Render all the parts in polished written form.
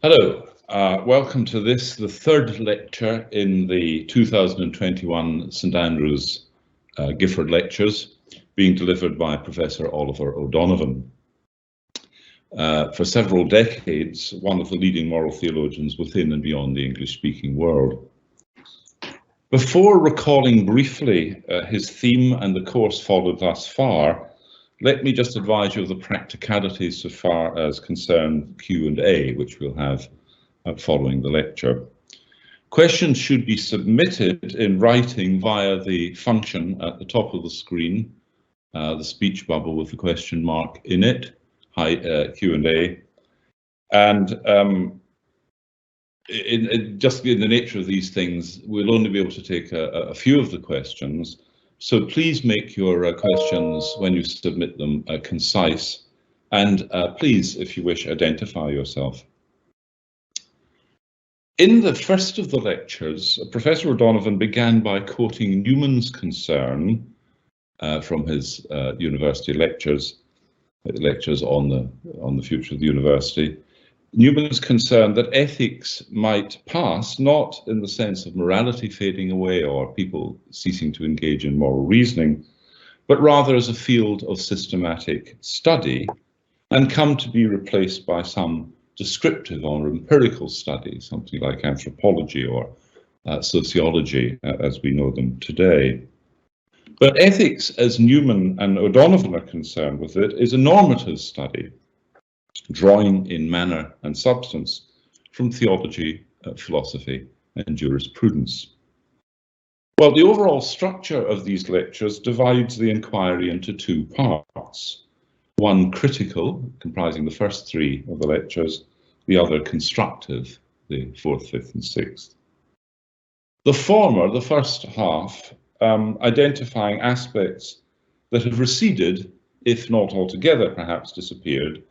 Hello, welcome to this, the third lecture in the 2021 St Andrews Gifford Lectures, being delivered by Professor Oliver O'Donovan. For several decades, one of the leading moral theologians within and beyond the English-speaking world. Before recalling briefly his theme and the course followed thus far, let me just advise you of the practicalities so far as concern Q&A, which we'll have following the lecture. Questions should be submitted in writing via the function at the top of the screen, the speech bubble with the question mark in it, Q&A. And just in the nature of these things, we'll only be able to take a few of the questions. So please make your questions, when you submit them, concise, and please, if you wish, identify yourself. In the first of the lectures, Professor O'Donovan began by quoting Newman's concern from his university lectures on the future of the university. Newman's concern that ethics might pass not in the sense of morality fading away or people ceasing to engage in moral reasoning, but rather as a field of systematic study and come to be replaced by some descriptive or empirical study, something like anthropology or sociology as we know them today. But ethics, as Newman and O'Donovan are concerned with it, is a normative study, drawing in manner and substance from theology, philosophy, and jurisprudence. Well, the overall structure of these lectures divides the inquiry into two parts. One critical, comprising the first three of the lectures, the other constructive, the fourth, fifth, and sixth. The former, the first half, identifying aspects that have receded, if not altogether perhaps disappeared,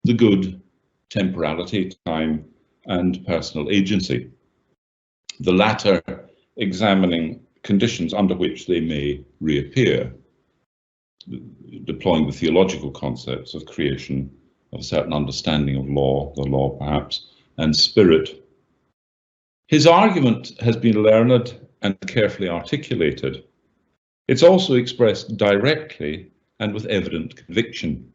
the good, temporality, time, and personal agency. The latter examining conditions under which they may reappear, deploying the theological concepts of creation, of a certain understanding of law, the law perhaps, and spirit. His argument has been learned and carefully articulated. It's also expressed directly and with evident conviction.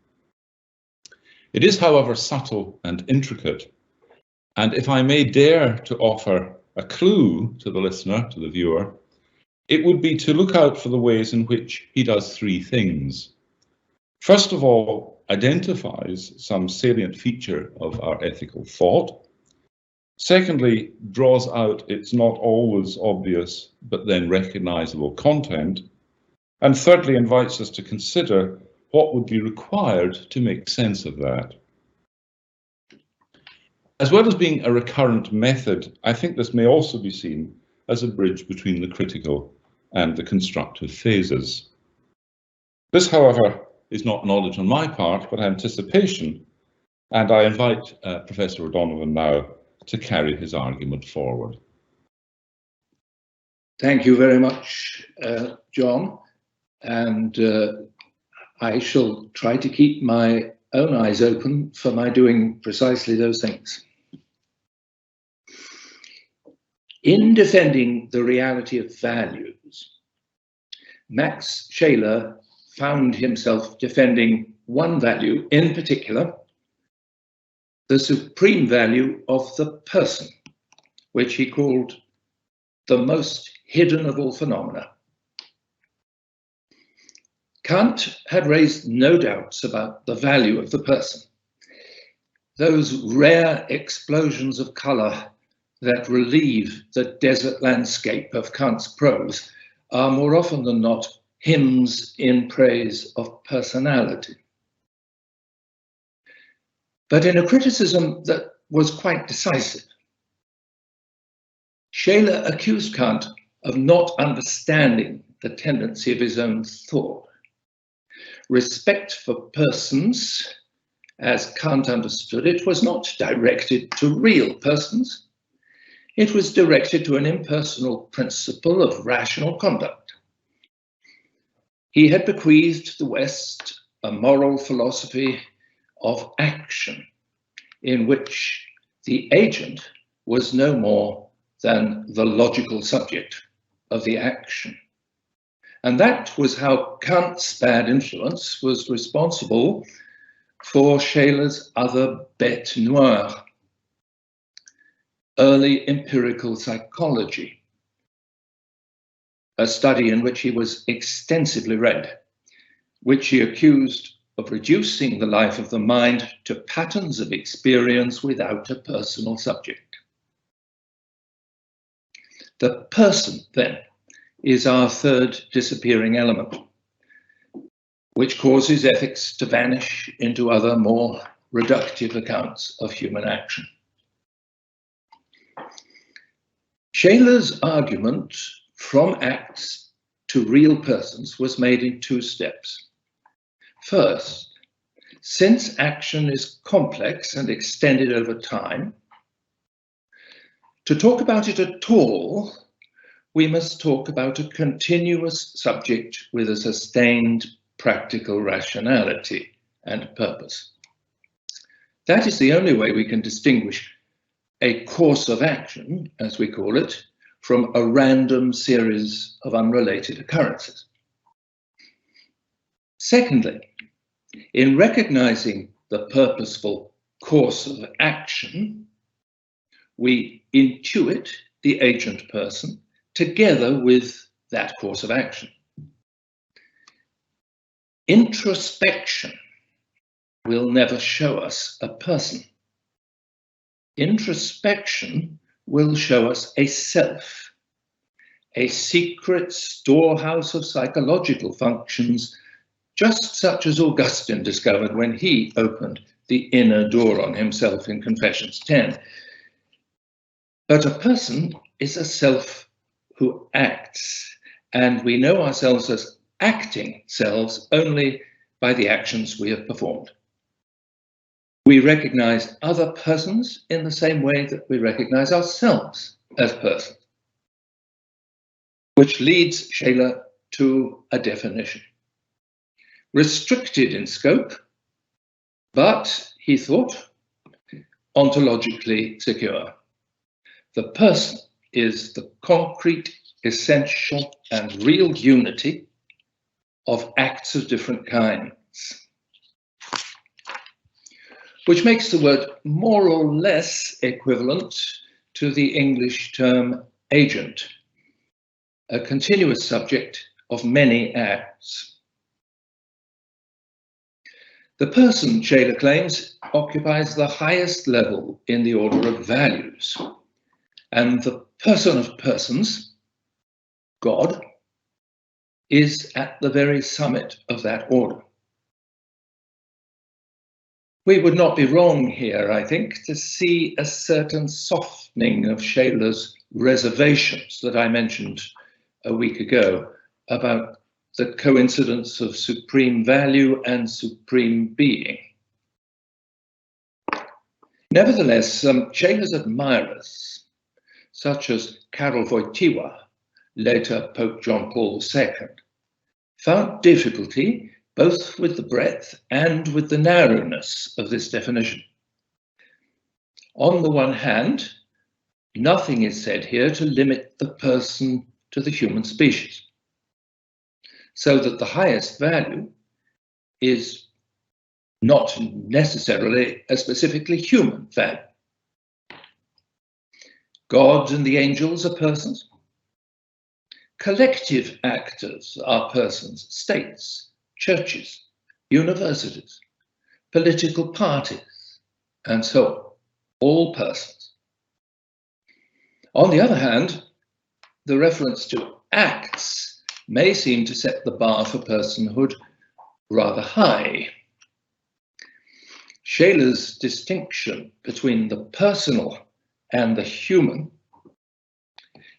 It is, however, subtle and intricate, and if I may dare to offer a clue to the listener, to the viewer, it would be to look out for the ways in which he does three things. First of all, identifies some salient feature of our ethical thought. Secondly, draws out its not always obvious but then recognizable content. And thirdly, invites us to consider what would be required to make sense of that. As well as being a recurrent method, I think this may also be seen as a bridge between the critical and the constructive phases. This, however, is not knowledge on my part, but anticipation, and I invite Professor O'Donovan now to carry his argument forward. Thank you very much, John, and I shall try to keep my own eyes open for my doing precisely those things. In defending the reality of values, Max Scheler found himself defending one value in particular, the supreme value of the person, which he called the most hidden of all phenomena. Kant had raised no doubts about the value of the person. Those rare explosions of color that relieve the desert landscape of Kant's prose are more often than not hymns in praise of personality. But in a criticism that was quite decisive, Scheler accused Kant of not understanding the tendency of his own thought. Respect for persons, as Kant understood it, was not directed to real persons. It was directed to an impersonal principle of rational conduct. He had bequeathed the West a moral philosophy of action, in which the agent was no more than the logical subject of the action. And that was how Kant's bad influence was responsible for Scheler's other bête noire, early empirical psychology, a study in which he was extensively read, which he accused of reducing the life of the mind to patterns of experience without a personal subject. The person, then, is our third disappearing element, which causes ethics to vanish into other more reductive accounts of human action. Scheler's argument from acts to real persons was made in two steps. First, since action is complex and extended over time, to talk about it at all, we must talk about a continuous subject with a sustained practical rationality and purpose. That is the only way we can distinguish a course of action, as we call it, from a random series of unrelated occurrences. Secondly, in recognizing the purposeful course of action, we intuit the agent person together with that course of action. Introspection will never show us a person. Introspection will show us a self, a secret storehouse of psychological functions, just such as Augustine discovered when he opened the inner door on himself in Confessions 10. But a person is a self who acts, and we know ourselves as acting selves only by the actions we have performed. We recognize other persons in the same way that we recognize ourselves as persons, which leads Scheler to a definition. Restricted in scope, but, he thought, ontologically secure. The person is the concrete, essential, and real unity of acts of different kinds, which makes the word more or less equivalent to the English term agent, a continuous subject of many acts. The person, Scheler claims, occupies the highest level in the order of values, and the person of persons, God, is at the very summit of that order. We would not be wrong here, I think, to see a certain softening of Scheler's reservations that I mentioned a week ago about the coincidence of supreme value and supreme being. Nevertheless, Scheler's admirers, such as Karol Wojtyła, later Pope John Paul II, found difficulty both with the breadth and with the narrowness of this definition. On the one hand, nothing is said here to limit the person to the human species, so that the highest value is not necessarily a specifically human value. God and the angels are persons. Collective actors are persons, states, churches, universities, political parties, and so on, all persons. On the other hand, the reference to acts may seem to set the bar for personhood rather high. Scheler's distinction between the personal and the human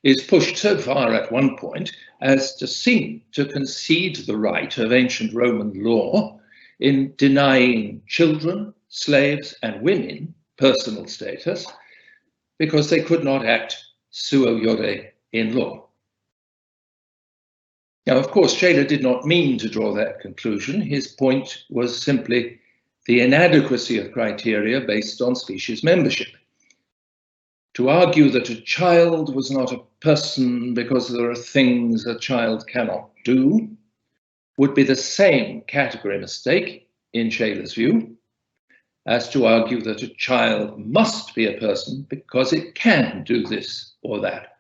is pushed so far at one point as to seem to concede the right of ancient Roman law in denying children, slaves, and women personal status because they could not act suo iure in law. Now, of course, Scheler did not mean to draw that conclusion. His point was simply the inadequacy of criteria based on species membership, To argue that a child was not a person because there are things a child cannot do would be the same category mistake, in Shaler's view, as to argue that a child must be a person because it can do this or that.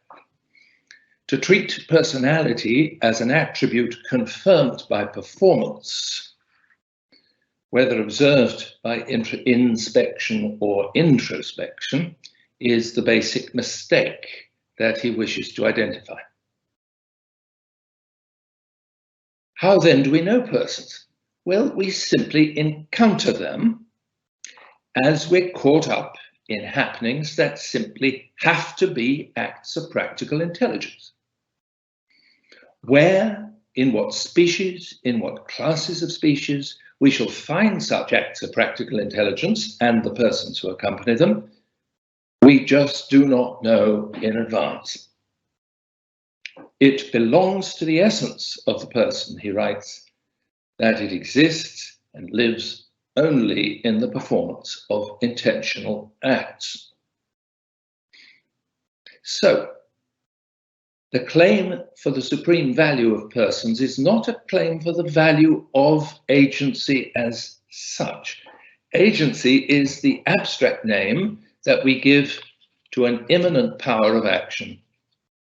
To treat personality as an attribute confirmed by performance, whether observed by inspection or introspection, is the basic mistake that he wishes to identify. How then do we know persons? Well, we simply encounter them as we're caught up in happenings that simply have to be acts of practical intelligence. Where, in what species, in what classes of species, we shall find such acts of practical intelligence and the persons who accompany them, we just do not know in advance. It belongs to the essence of the person, he writes, that it exists and lives only in the performance of intentional acts. So, the claim for the supreme value of persons is not a claim for the value of agency as such. Agency is the abstract name that we give to an immanent power of action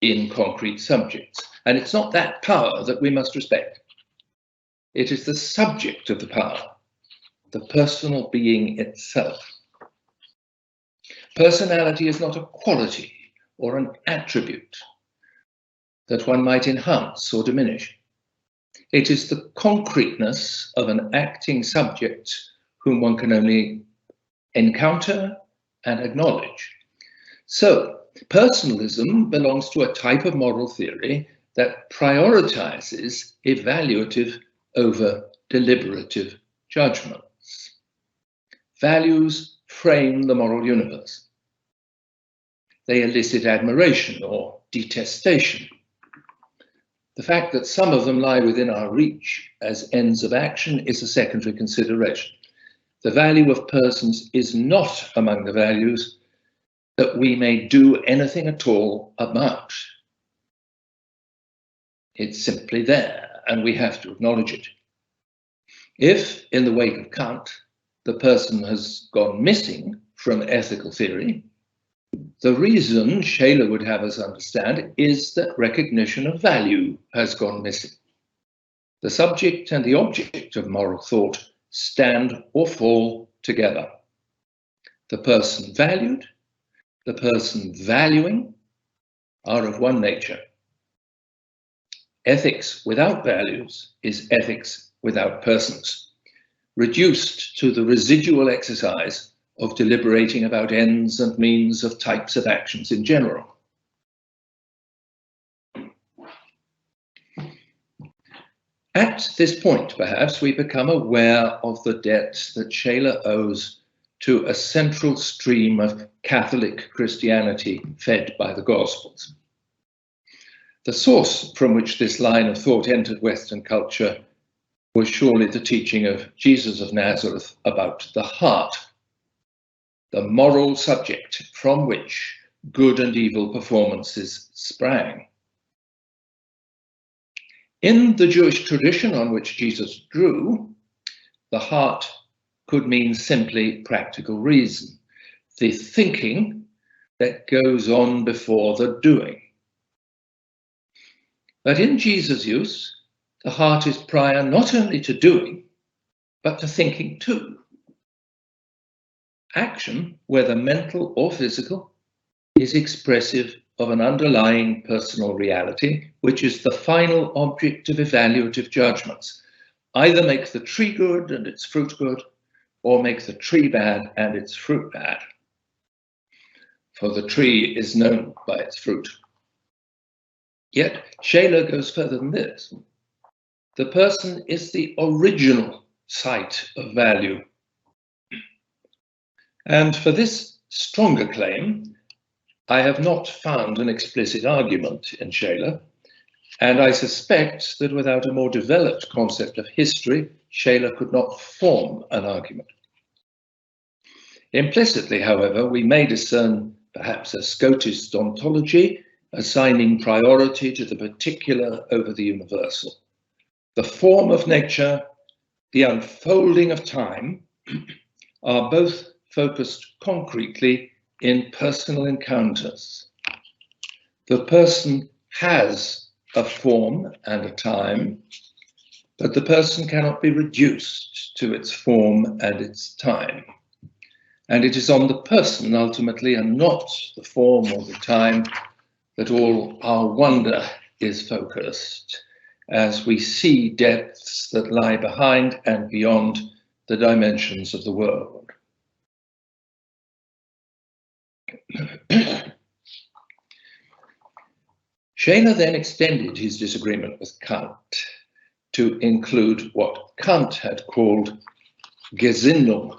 in concrete subjects. And it's not that power that we must respect. It is the subject of the power, the personal being itself. Personality is not a quality or an attribute that one might enhance or diminish. It is the concreteness of an acting subject whom one can only encounter and acknowledge. So, personalism belongs to a type of moral theory that prioritizes evaluative over deliberative judgments. Values frame the moral universe. They elicit admiration or detestation. The fact that some of them lie within our reach as ends of action is a secondary consideration. The value of persons is not among the values that we may do anything at all about. It's simply there, and we have to acknowledge it. If, in the wake of Kant, the person has gone missing from ethical theory, the reason Shaler would have us understand is that recognition of value has gone missing. The subject and the object of moral thought stand or fall together. The person valued, the person valuing are of one nature. Ethics without values is ethics without persons, reduced to the residual exercise of deliberating about ends and means of types of actions in general. At this point, perhaps, we become aware of the debt that Shaler owes to a central stream of Catholic Christianity fed by the Gospels. The source from which this line of thought entered Western culture was surely the teaching of Jesus of Nazareth about the heart, the moral subject from which good and evil performances sprang. In the Jewish tradition on which Jesus drew, the heart could mean simply practical reason, the thinking that goes on before the doing. But in Jesus' use, the heart is prior not only to doing, but to thinking too. Action, whether mental or physical, is expressive of an underlying personal reality, which is the final object of evaluative judgments. Either make the tree good and its fruit good, or make the tree bad and its fruit bad. For the tree is known by its fruit. Yet Shaler goes further than this. The person is the original site of value. And for this stronger claim, I have not found an explicit argument in Shaler, and I suspect that without a more developed concept of history, Shaler could not form an argument. Implicitly, however, we may discern perhaps a Scotist ontology, assigning priority to the particular over the universal. The form of nature, the unfolding of time, are both focused concretely in personal encounters. The person has a form and a time, but the person cannot be reduced to its form and its time. And it is on the person ultimately, and not the form or the time, that all our wonder is focused, as we see depths that lie behind and beyond the dimensions of the world. Scheler then extended his disagreement with Kant to include what Kant had called Gesinnung.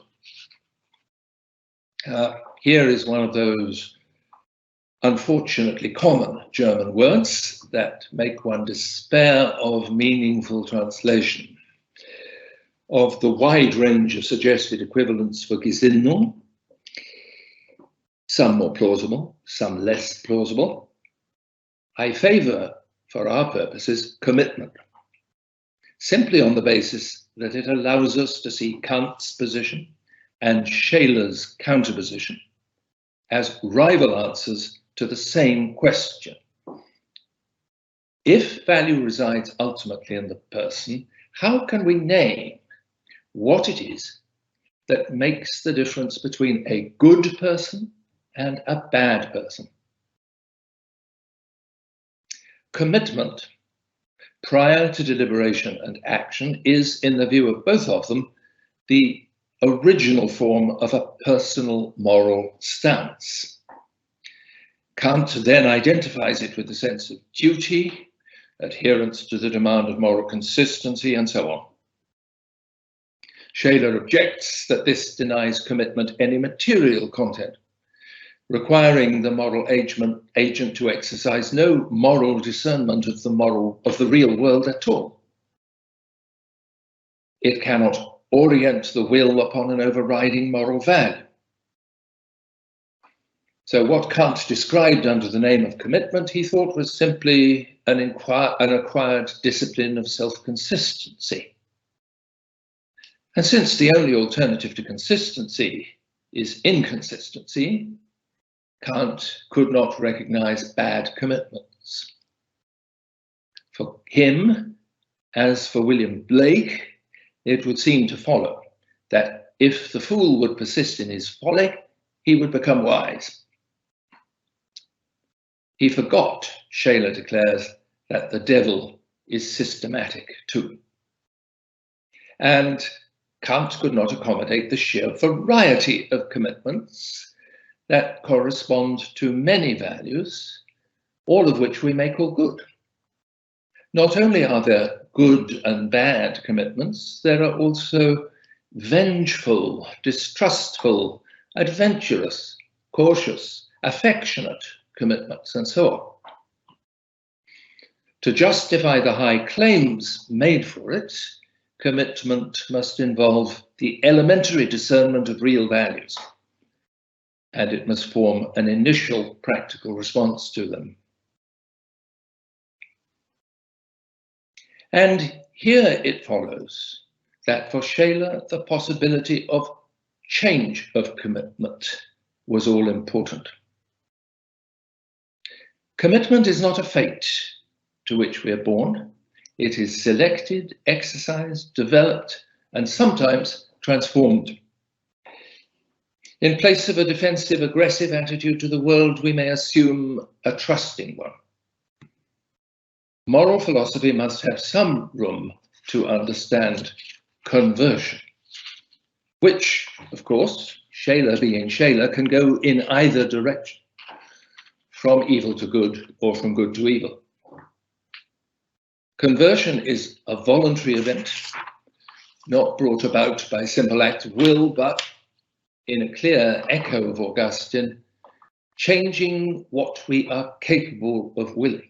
Here is one of those unfortunately common German words that make one despair of meaningful translation. Of the wide range of suggested equivalents for Gesinnung, some more plausible, some less plausible, I favor, for our purposes, commitment, simply on the basis that it allows us to see Kant's position and Scheler's counterposition as rival answers to the same question. If value resides ultimately in the person, how can we name what it is that makes the difference between a good person and a bad person? Commitment, prior to deliberation and action, is, in the view of both of them, the original form of a personal moral stance. Kant then identifies it with the sense of duty, adherence to the demand of moral consistency, and so on. Scheler objects that this denies commitment any material content, requiring the moral agent to exercise no moral discernment of the real world at all. It cannot orient the will upon an overriding moral value. So what Kant described under the name of commitment, he thought, was simply an acquired discipline of self-consistency. And since the only alternative to consistency is inconsistency, Kant could not recognize bad commitments. For him, as for William Blake, it would seem to follow that if the fool would persist in his folly, he would become wise. He forgot, Scheler declares, that the devil is systematic too. And Kant could not accommodate the sheer variety of commitments that correspond to many values, all of which we may call good. Not only are there good and bad commitments, there are also vengeful, distrustful, adventurous, cautious, affectionate commitments, and so on. To justify the high claims made for it, commitment must involve the elementary discernment of real values, and it must form an initial practical response to them. And here it follows that for Scheler, the possibility of change of commitment was all important. Commitment is not a fate to which we are born. It is selected, exercised, developed, and sometimes transformed. In place of a defensive, aggressive attitude to the world, we may assume a trusting one. Moral philosophy must have some room to understand conversion, which, of course, Scheler being Scheler, can go in either direction, from evil to good or from good to evil. Conversion is a voluntary event, not brought about by simple act of will, but in a clear echo of Augustine, changing what we are capable of willing.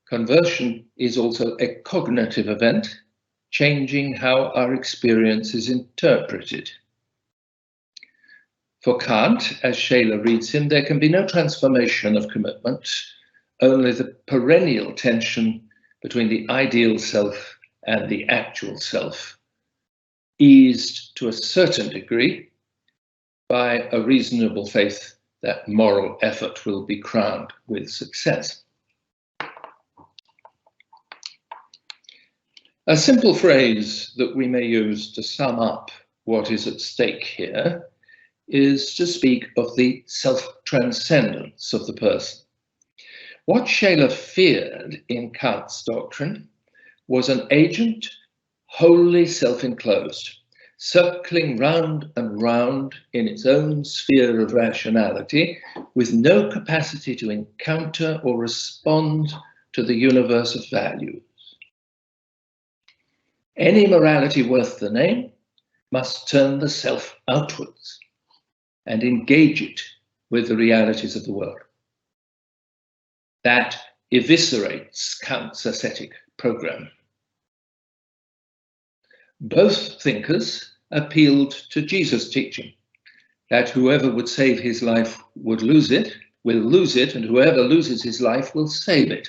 Conversion is also a cognitive event, changing how our experience is interpreted. For Kant, as Scheler reads him, there can be no transformation of commitment, only the perennial tension between the ideal self and the actual self, eased to a certain degree by a reasonable faith that moral effort will be crowned with success. A simple phrase that we may use to sum up what is at stake here is to speak of the self-transcendence of the person. What Scheler feared in Kant's doctrine was an agent wholly self-enclosed, circling round and round in its own sphere of rationality, with no capacity to encounter or respond to the universe of values. Any morality worth the name must turn the self outwards and engage it with the realities of the world. That eviscerates Kant's ascetic program. Both thinkers appealed to Jesus' teaching that whoever would save his life will lose it, and whoever loses his life will save it.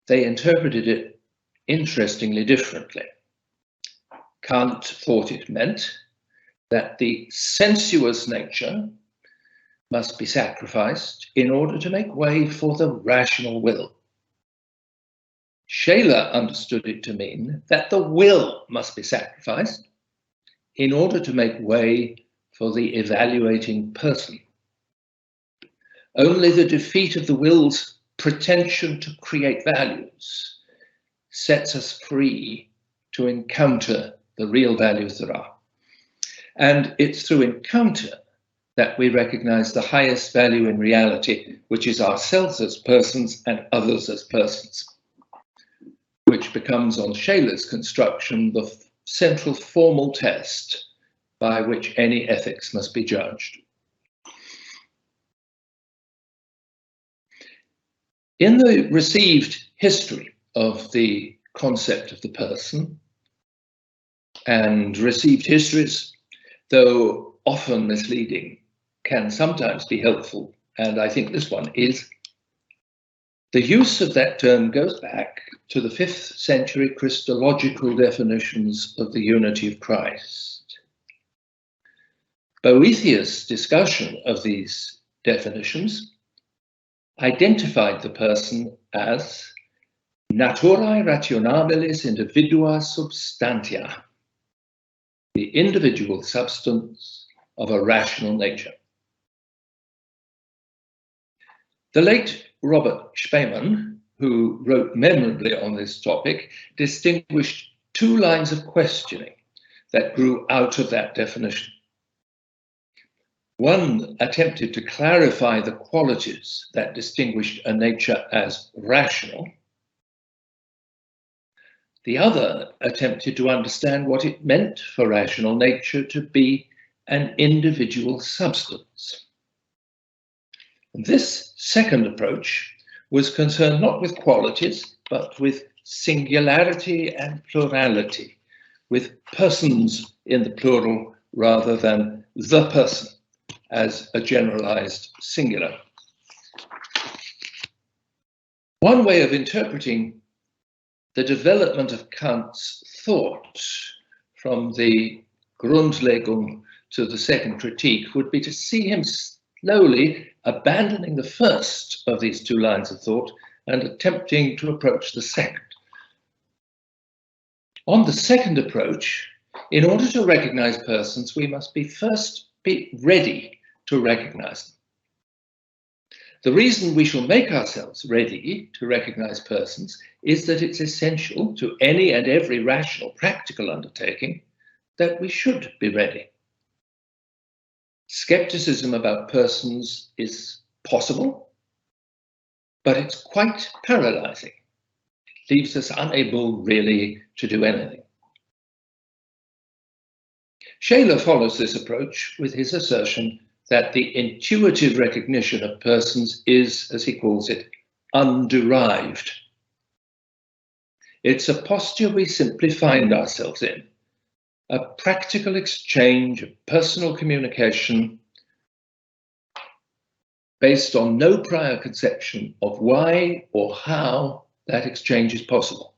They interpreted it interestingly differently. Kant thought it meant that the sensuous nature must be sacrificed in order to make way for the rational will. Scheler understood it to mean that the will must be sacrificed in order to make way for the evaluating person. Only the defeat of the will's pretension to create values sets us free to encounter the real values there are. And it's through encounter that we recognize the highest value in reality, which is ourselves as persons and others as persons, which becomes, on Scheler's construction, the central formal test by which any ethics must be judged. In the received history of the concept of the person, and received histories, though often misleading, can sometimes be helpful, and I think this one is. The use of that term goes back to the 5th century Christological definitions of the unity of Christ. Boethius' discussion of these definitions identified the person as naturae rationabilis individua substantia, the individual substance of a rational nature. The late Robert Spemann, who wrote memorably on this topic, distinguished 2 lines of questioning that grew out of that definition. One attempted to clarify the qualities that distinguished a nature as rational. The other attempted to understand what it meant for rational nature to be an individual substance. This second approach was concerned not with qualities, but with singularity and plurality, with persons in the plural rather than the person as a generalized singular. One way of interpreting the development of Kant's thought from the Grundlegung to the second critique would be to see him slowly abandoning the first of these 2 lines of thought and attempting to approach the second. On the second approach, in order to recognize persons, we must first be ready to recognize them. The reason we shall make ourselves ready to recognize persons is that it's essential to any and every rational practical undertaking that we should be ready. Skepticism about persons is possible, but it's quite paralyzing. It leaves us unable really to do anything. Scheler follows this approach with his assertion that the intuitive recognition of persons is, as he calls it, underived. It's a posture we simply find ourselves in, a practical exchange of personal communication based on no prior conception of why or how that exchange is possible.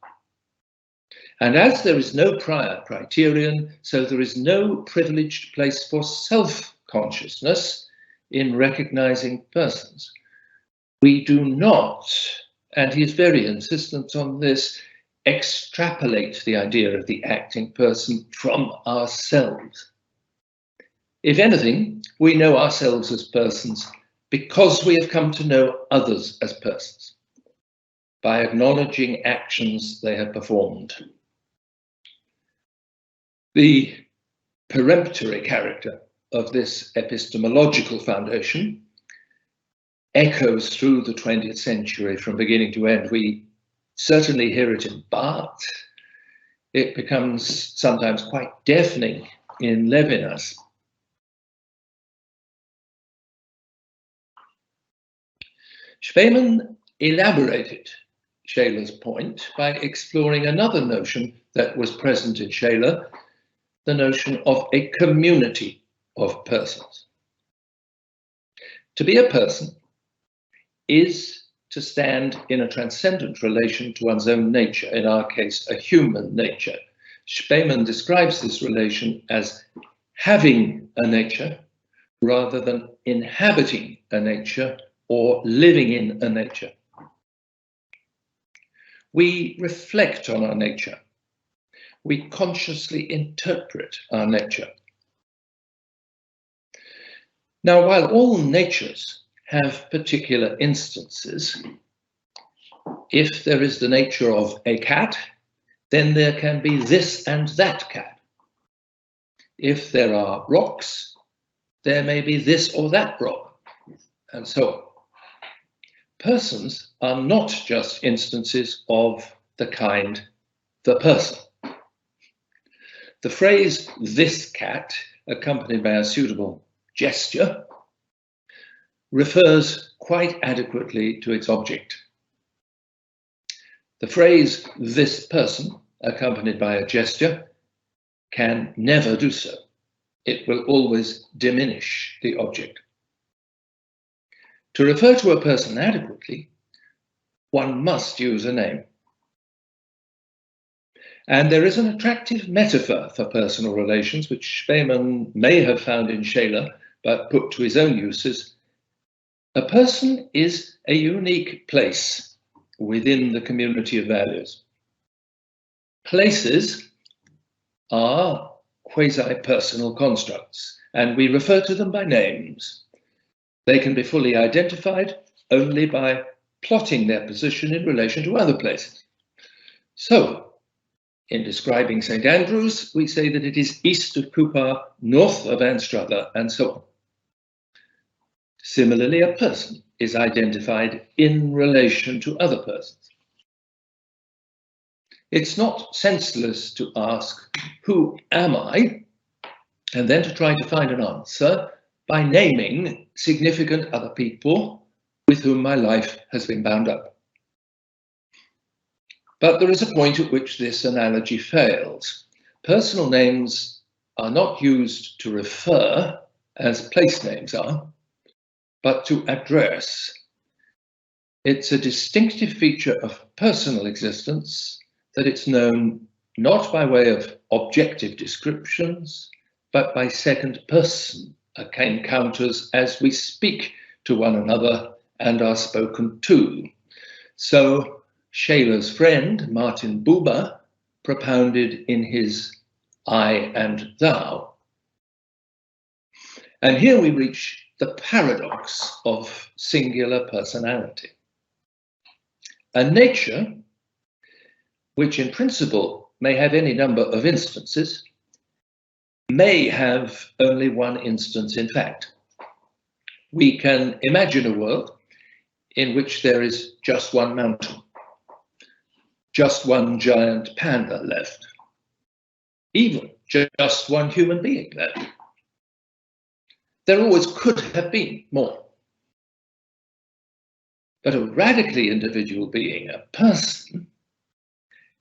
And as there is no prior criterion, so there is no privileged place for self-consciousness in recognizing persons. We do not, and he is very insistent on this, extrapolate the idea of the acting person from ourselves. If anything, we know ourselves as persons because we have come to know others as persons, by acknowledging actions they have performed. The peremptory character of this epistemological foundation echoes through the 20th century from beginning to end. We certainly hear it in Barthes. It becomes sometimes quite deafening in Levinas. Spemann elaborated Scheler's point by exploring another notion that was present in Scheler, the notion of a community of persons. To be a person is to stand in a transcendent relation to one's own nature, in our case, a human nature. Spemann describes this relation as having a nature rather than inhabiting a nature or living in a nature. We reflect on our nature. We consciously interpret our nature. Now, while all natures have particular instances, if there is the nature of a cat, then there can be this and that cat. If there are rocks, there may be this or that rock, and so on. Persons are not just instances of the kind, the person. The phrase, this cat, accompanied by a suitable gesture, refers quite adequately to its object. The phrase, this person, accompanied by a gesture, can never do so. It will always diminish the object. To refer to a person adequately, one must use a name. And there is an attractive metaphor for personal relations, which Spemann may have found in Scheler, but put to his own uses. A person is a unique place within the community of values. Places are quasi-personal constructs, and we refer to them by names. They can be fully identified only by plotting their position in relation to other places. So, in describing St. Andrews, we say that it is east of Coupar, north of Anstruther, and so on. Similarly, a person is identified in relation to other persons. It's not senseless to ask, who am I? And then to try to find an answer by naming significant other people with whom my life has been bound up. But there is a point at which this analogy fails. Personal names are not used to refer, as place names are, but to address. It's a distinctive feature of personal existence that it's known not by way of objective descriptions, but by second person encounters as we speak to one another and are spoken to. So Scheler's friend, Martin Buber, propounded in his I and Thou. And here we reach the paradox of singular personality. A nature, which in principle may have any number of instances, may have only one instance in fact. We can imagine a world in which there is just one mountain, just one giant panda left, even just one human being left. There always could have been more. But a radically individual being, a person,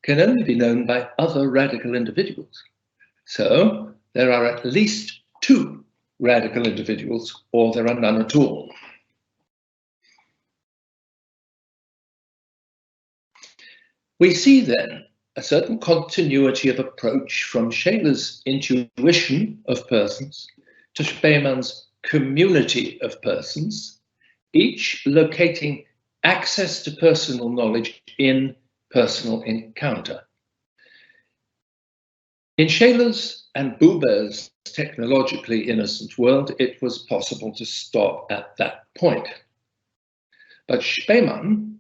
can only be known by other radical individuals. So there are at least two radical individuals, or there are none at all. We see then a certain continuity of approach from Scheler's intuition of persons to Spemann's community of persons, each locating access to personal knowledge in personal encounter. In Scheler's and Buber's technologically innocent world, it was possible to stop at that point. But Spemann,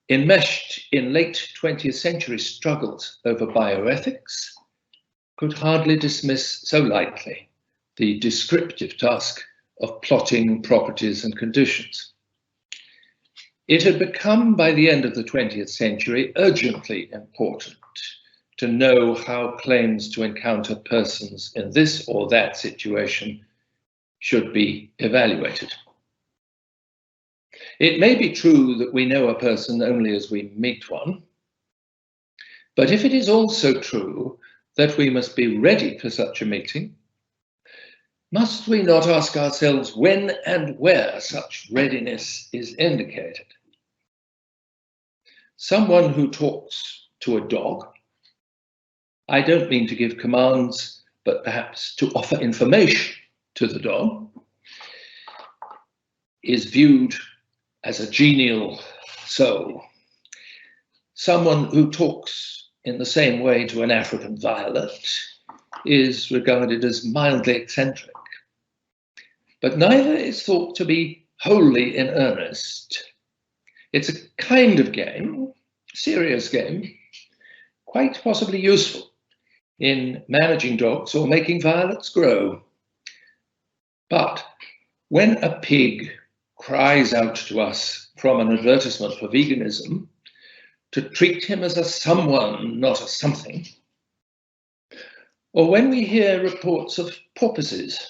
enmeshed in late 20th century struggles over bioethics, could hardly dismiss so lightly the descriptive task of plotting properties and conditions. It had become, by the end of the 20th century, urgently important to know how claims to encounter persons in this or that situation should be evaluated. It may be true that we know a person only as we meet one, but if it is also true that we must be ready for such a meeting, must we not ask ourselves when and where such readiness is indicated? Someone who talks to a dog, I don't mean to give commands, but perhaps to offer information to the dog, is viewed as a genial soul. Someone who talks in the same way to an African violet is regarded as mildly eccentric. But neither is thought to be wholly in earnest. It's a kind of game, serious game, quite possibly useful in managing dogs or making violets grow. But when a pig cries out to us from an advertisement for veganism to treat him as a someone, not a something, or when we hear reports of porpoises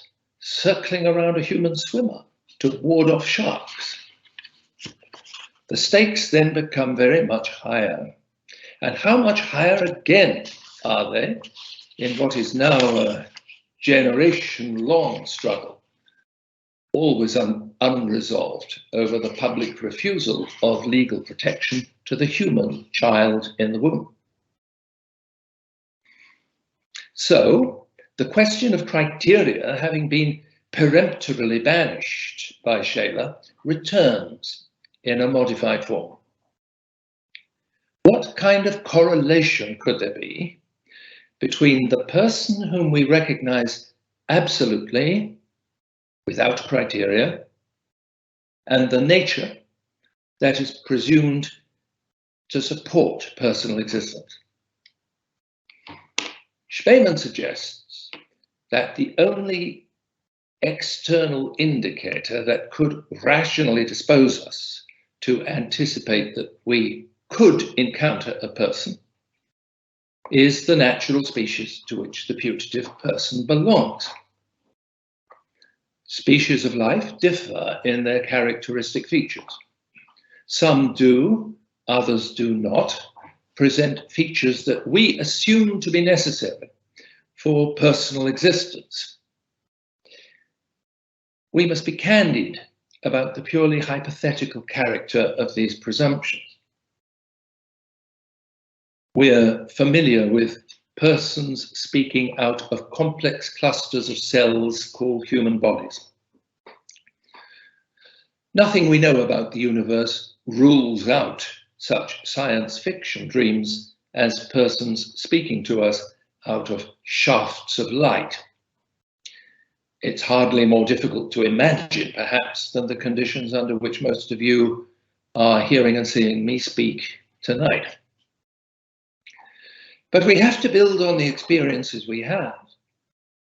circling around a human swimmer to ward off sharks, the stakes then become very much higher. And how much higher again are they in what is now a generation-long struggle, always unresolved over the public refusal of legal protection to the human child in the womb. So, the question of criteria, having been peremptorily banished by Scheler, returns in a modified form. What kind of correlation could there be between the person whom we recognize absolutely, without criteria, and the nature that is presumed to support personal existence? Spemann suggests that the only external indicator that could rationally dispose us to anticipate that we could encounter a person is the natural species to which the putative person belongs. Species of life differ in their characteristic features. Some do, others do not, present features that we assume to be necessary for personal existence. We must be candid about the purely hypothetical character of these presumptions. We're familiar with persons speaking out of complex clusters of cells called human bodies. Nothing we know about the universe rules out such science fiction dreams as persons speaking to us out of shafts of light. It's hardly more difficult to imagine, perhaps, than the conditions under which most of you are hearing and seeing me speak tonight. But we have to build on the experiences we have.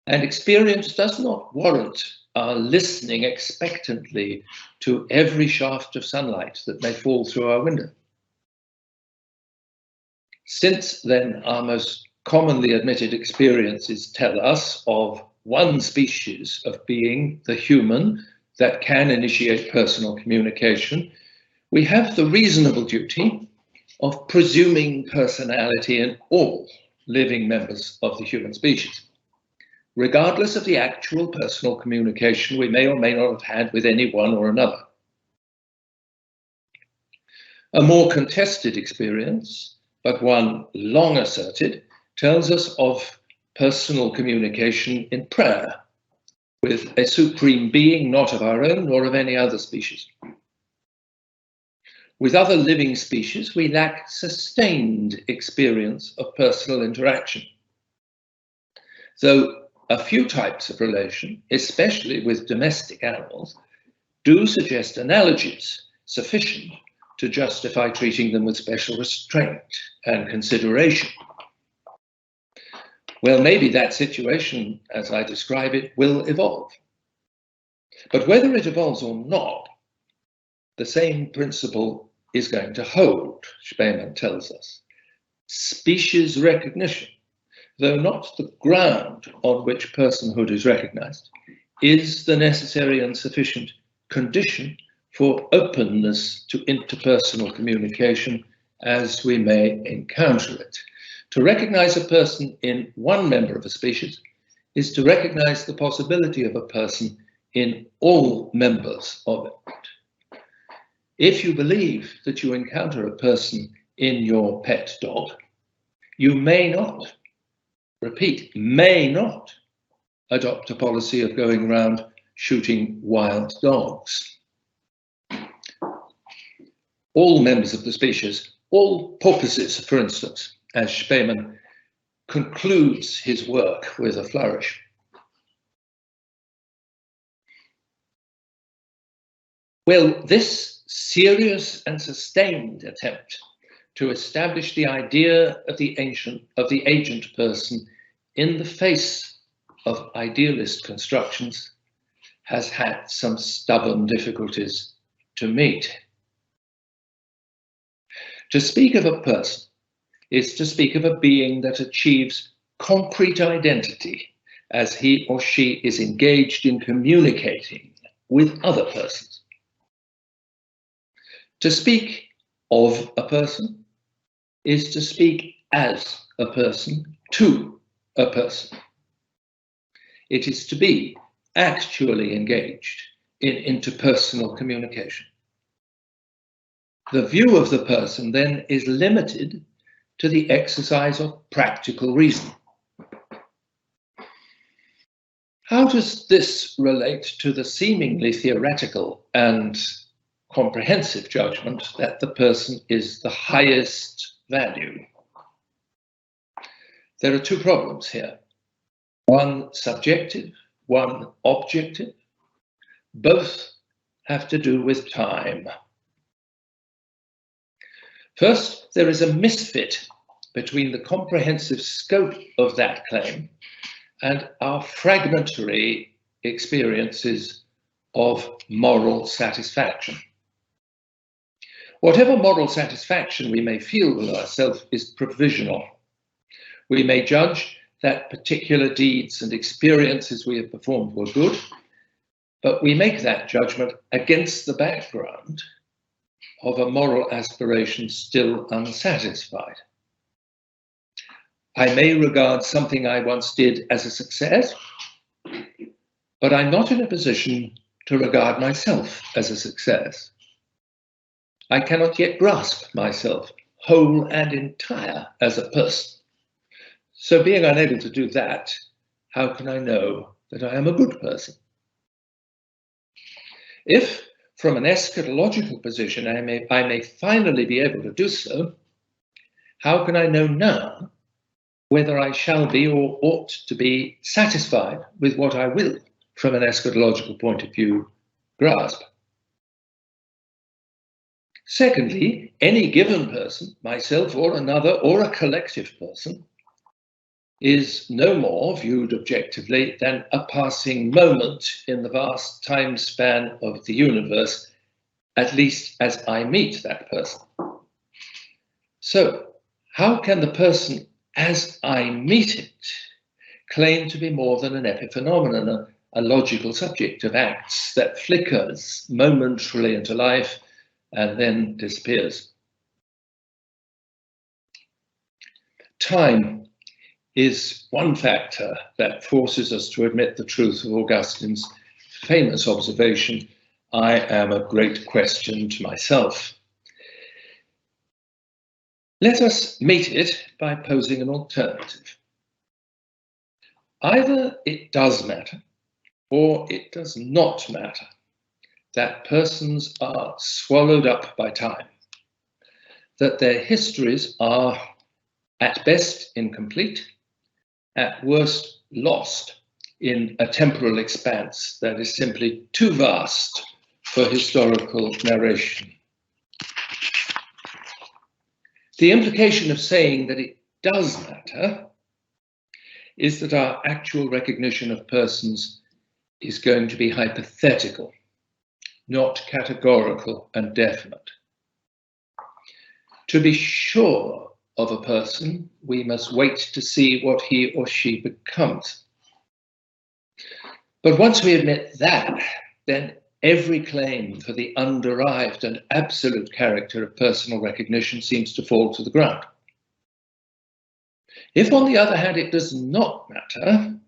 And experience does not warrant our listening expectantly to every shaft of sunlight that may fall through our window. Since then, our most commonly admitted experiences tell us of one species of being, the human, that can initiate personal communication, we have the reasonable duty of presuming personality in all living members of the human species, regardless of the actual personal communication we may or may not have had with any one or another. A more contested experience, but one long asserted, tells us of personal communication in prayer with a supreme being not of our own nor of any other species. With other living species, we lack sustained experience of personal interaction. Though a few types of relation, especially with domestic animals, do suggest analogies sufficient to justify treating them with special restraint and consideration. Well, maybe that situation, as I describe it, will evolve. But whether it evolves or not, the same principle is going to hold, Spemann tells us. Species recognition, though not the ground on which personhood is recognized, is the necessary and sufficient condition for openness to interpersonal communication as we may encounter it. To recognize a person in one member of a species is to recognize the possibility of a person in all members of it. If you believe that you encounter a person in your pet dog, you may not, repeat, may not adopt a policy of going around shooting wild dogs. All members of the species, all porpoises, for instance, as Spemann concludes his work with a flourish. Well, this serious and sustained attempt to establish the idea of the agent person in the face of idealist constructions has had some stubborn difficulties to meet. To speak of a person is to speak of a being that achieves concrete identity as he or she is engaged in communicating with other persons. To speak of a person is to speak as a person to a person. It is to be actually engaged in interpersonal communication. The view of the person then is limited to the exercise of practical reason. How does this relate to the seemingly theoretical and comprehensive judgment that the person is the highest value? There are two problems here. One subjective, one objective. Both have to do with time. First, there is a misfit between the comprehensive scope of that claim and our fragmentary experiences of moral satisfaction. Whatever moral satisfaction we may feel with ourselves is provisional. We may judge that particular deeds and experiences we have performed were good, but we make that judgment against the background of a moral aspiration still unsatisfied. I may regard something I once did as a success, but I'm not in a position to regard myself as a success. I cannot yet grasp myself whole and entire as a person. So being unable to do that, how can I know that I am a good person? If, from an eschatological position, I may finally be able to do so, how can I know now whether I shall be or ought to be satisfied with what I will, from an eschatological point of view, grasp? Secondly, any given person, myself or another or a collective person, is no more viewed objectively than a passing moment in the vast time span of the universe, at least as I meet that person. So, how can the person as I meet it claim to be more than an epiphenomenon, a logical subject of acts that flickers momentarily into life and then disappears? Time is one factor that forces us to admit the truth of Augustine's famous observation, "I am a great question to myself." Let us meet it by posing an alternative. Either it does matter or it does not matter that persons are swallowed up by time, that their histories are at best incomplete, at worst lost in a temporal expanse that is simply too vast for historical narration. The implication of saying that it does matter is that our actual recognition of persons is going to be hypothetical, not categorical and definite. To be sure of a person, we must wait to see what he or she becomes. But once we admit that, then every claim for the underived and absolute character of personal recognition seems to fall to the ground. If, on the other hand, it does not matter,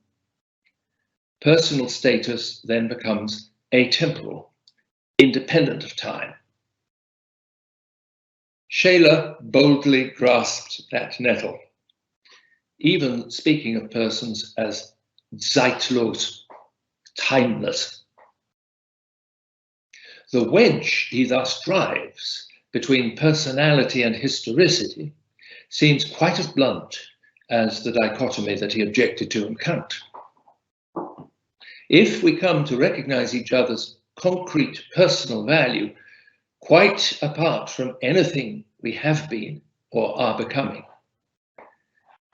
personal status then becomes atemporal, independent of time. Scheler boldly grasped that nettle, even speaking of persons as zeitlos, timeless. The wedge he thus drives between personality and historicity seems quite as blunt as the dichotomy that he objected to in Kant. If we come to recognize each other's concrete personal value quite apart from anything we have been or are becoming,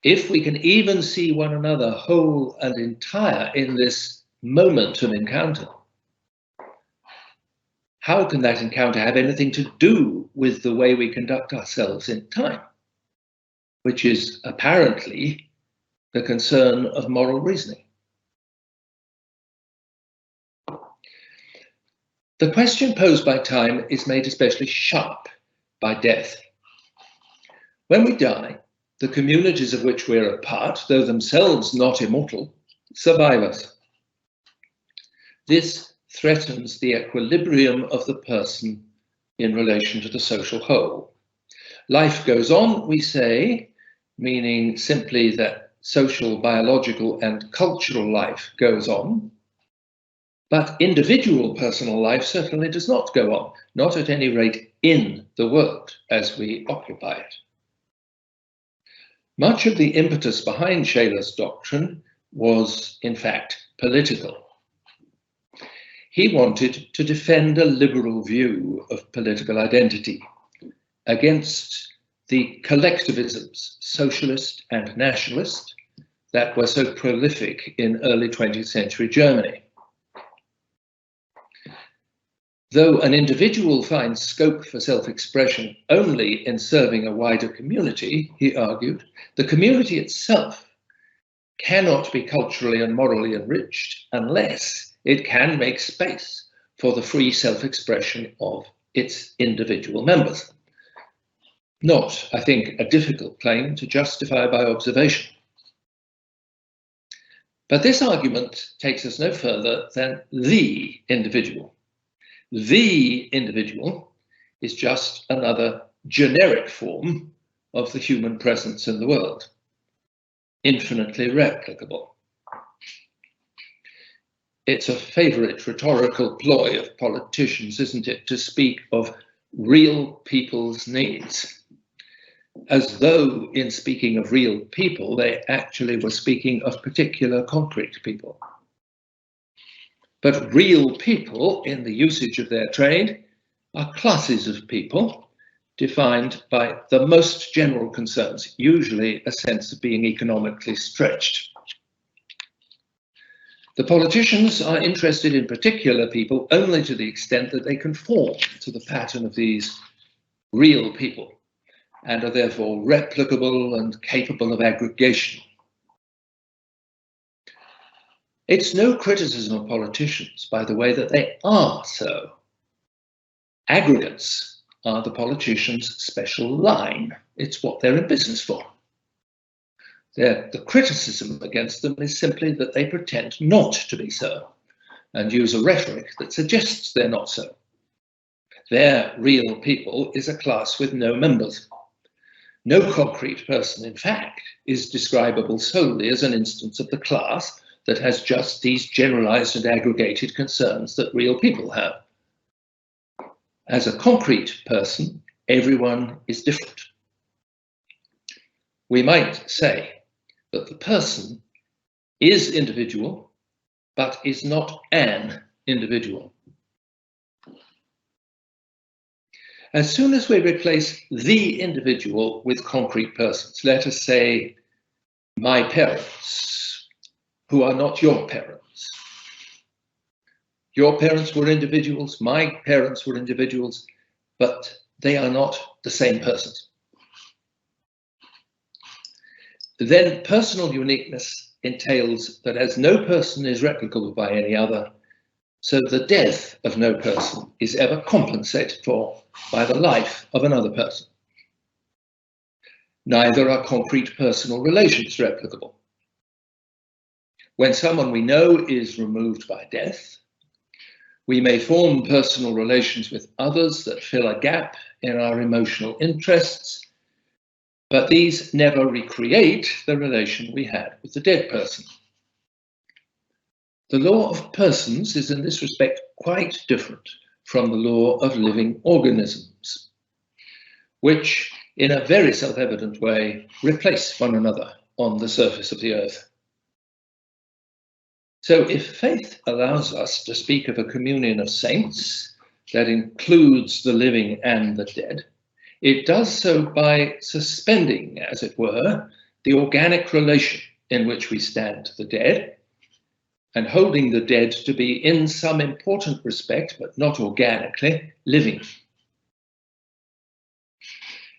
if we can even see one another whole and entire in this moment of encounter, how can that encounter have anything to do with the way we conduct ourselves in time, which is apparently the concern of moral reasoning? The question posed by time is made especially sharp by death. When we die, the communities of which we're a part, though themselves not immortal, survive us. This threatens the equilibrium of the person in relation to the social whole. Life goes on, we say, meaning simply that social, biological, and cultural life goes on. But individual personal life certainly does not go on, not at any rate in the world as we occupy it. Much of the impetus behind Scheler's doctrine was, in fact, political. He wanted to defend a liberal view of political identity against the collectivisms, socialist and nationalist, that were so prolific in early 20th century Germany. Though an individual finds scope for self-expression only in serving a wider community, he argued, the community itself cannot be culturally and morally enriched unless it can make space for the free self-expression of its individual members. Not, I think, a difficult claim to justify by observation. But this argument takes us no further than the individual. The individual is just another generic form of the human presence in the world, infinitely replicable. It's a favorite rhetorical ploy of politicians, isn't it, to speak of real people's needs, as though in speaking of real people, they actually were speaking of particular concrete people. But real people, in the usage of their trade, are classes of people defined by the most general concerns, usually a sense of being economically stretched. The politicians are interested in particular people only to the extent that they conform to the pattern of these real people and are therefore replicable and capable of aggregation. It's no criticism of politicians, by the way, that they are so. Aggregates are the politicians' special line. It's what they're in business for. The criticism against them is simply that they pretend not to be so and use a rhetoric that suggests they're not so. Their real people is a class with no members. No concrete person, in fact, is describable solely as an instance of the class that has just these generalized and aggregated concerns that real people have. As a concrete person, everyone is different. We might say that the person is individual, but is not an individual. As soon as we replace the individual with concrete persons, let us say my parents, who are not your parents. Your parents were individuals, my parents were individuals, but they are not the same persons. Then personal uniqueness entails that as no person is replicable by any other, so the death of no person is ever compensated for by the life of another person. Neither are concrete personal relations replicable. When someone we know is removed by death, we may form personal relations with others that fill a gap in our emotional interests, but these never recreate the relation we had with the dead person. The law of persons is in this respect quite different from the law of living organisms, which in a very self-evident way replace one another on the surface of the earth. So if faith allows us to speak of a communion of saints that includes the living and the dead, it does so by suspending, as it were, the organic relation in which we stand to the dead, and holding the dead to be in some important respect, but not organically, living.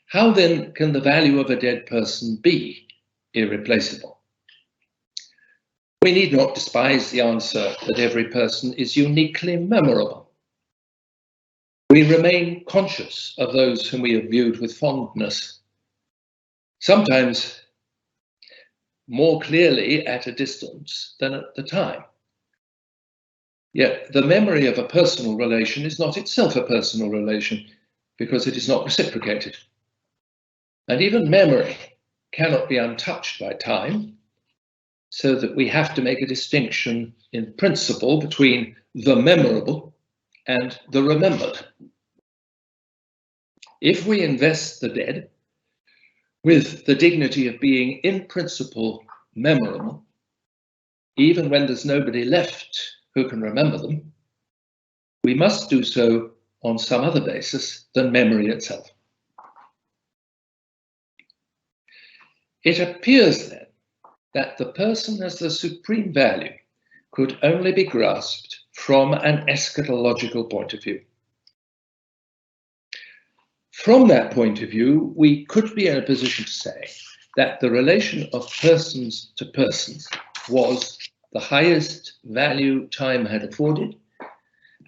How then can the value of a dead person be irreplaceable? We need not despise the answer that every person is uniquely memorable. We remain conscious of those whom we have viewed with fondness, sometimes more clearly at a distance than at the time. Yet the memory of a personal relation is not itself a personal relation because it is not reciprocated. And even memory cannot be untouched by time, so that we have to make a distinction in principle between the memorable and the remembered. If we invest the dead with the dignity of being in principle memorable, even when there's nobody left who can remember them, we must do so on some other basis than memory itself. It appears then that the person as the supreme value could only be grasped from an eschatological point of view. From that point of view, we could be in a position to say that the relation of persons to persons was the highest value time had afforded,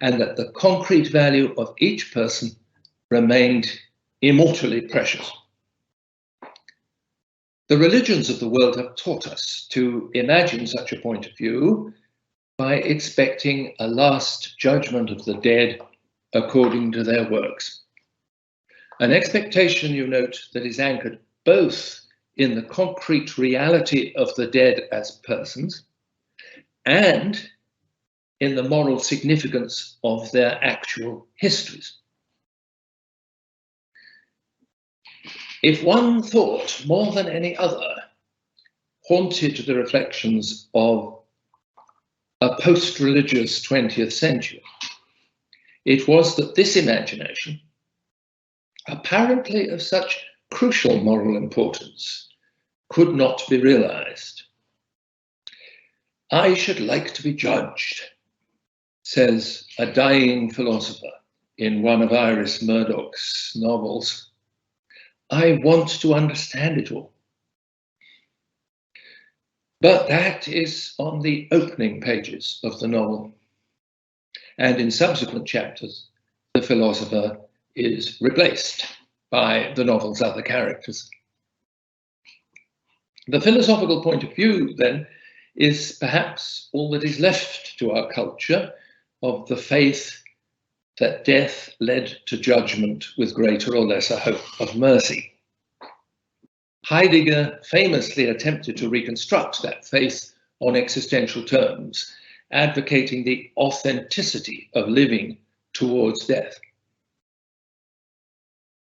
and that the concrete value of each person remained immortally precious. The religions of the world have taught us to imagine such a point of view by expecting a last judgment of the dead according to their works. An expectation, you note, that is anchored both in the concrete reality of the dead as persons and in the moral significance of their actual histories. If one thought more than any other haunted the reflections of a post-religious 20th century, it was that this imagination, apparently of such crucial moral importance, could not be realized. I should like to be judged, says a dying philosopher in one of Iris Murdoch's novels. I want to understand it all. But that is on the opening pages of the novel. And in subsequent chapters, the philosopher is replaced by the novel's other characters. The philosophical point of view, then, is perhaps all that is left to our culture of the faith that death led to judgment with greater or lesser hope of mercy. Heidegger famously attempted to reconstruct that faith on existential terms, advocating the authenticity of living towards death.